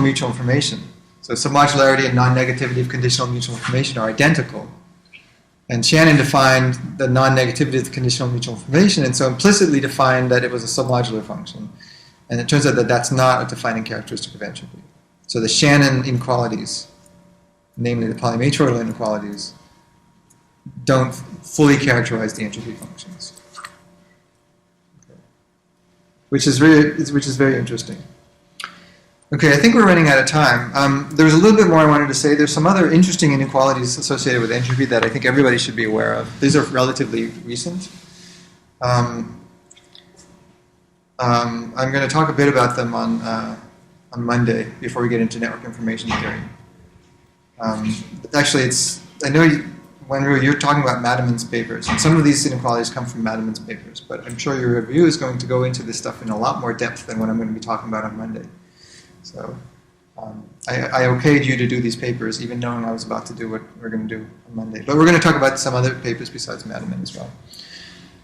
mutual information. So submodularity and non-negativity of conditional mutual information are identical. And Shannon defined the non-negativity of the conditional mutual information, and so implicitly defined that it was a submodular function. And it turns out that that's not a defining characteristic of entropy. So the Shannon inequalities, namely the polymatroidal inequalities, don't fully characterize the entropy functions, which is very interesting. Okay, I think we're running out of time. There's a little bit more I wanted to say. There's some other interesting inequalities associated with entropy that I think everybody should be aware of. These are relatively recent. I'm going to talk a bit about them on Monday before we get into network information theory. Actually, I know Wenru, you're talking about Madamen's papers, and some of these inequalities come from Madamen's papers, but I'm sure your review is going to go into this stuff in a lot more depth than what I'm going to be talking about on Monday. So I okayed you to do these papers, even knowing I was about to do what we're going to do on Monday. But we're going to talk about some other papers besides Madamen as well.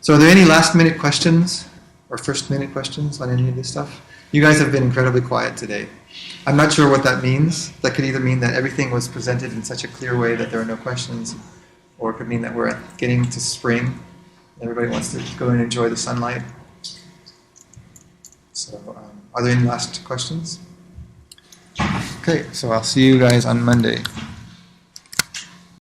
So are there any last minute questions or first minute questions on any of this stuff? You guys have been incredibly quiet today. I'm not sure what that means. That could either mean that everything was presented in such a clear way that there are no questions, or it could mean that we're getting to spring. Everybody wants to go and enjoy the sunlight. So are there any last questions? Okay, so I'll see you guys on Monday.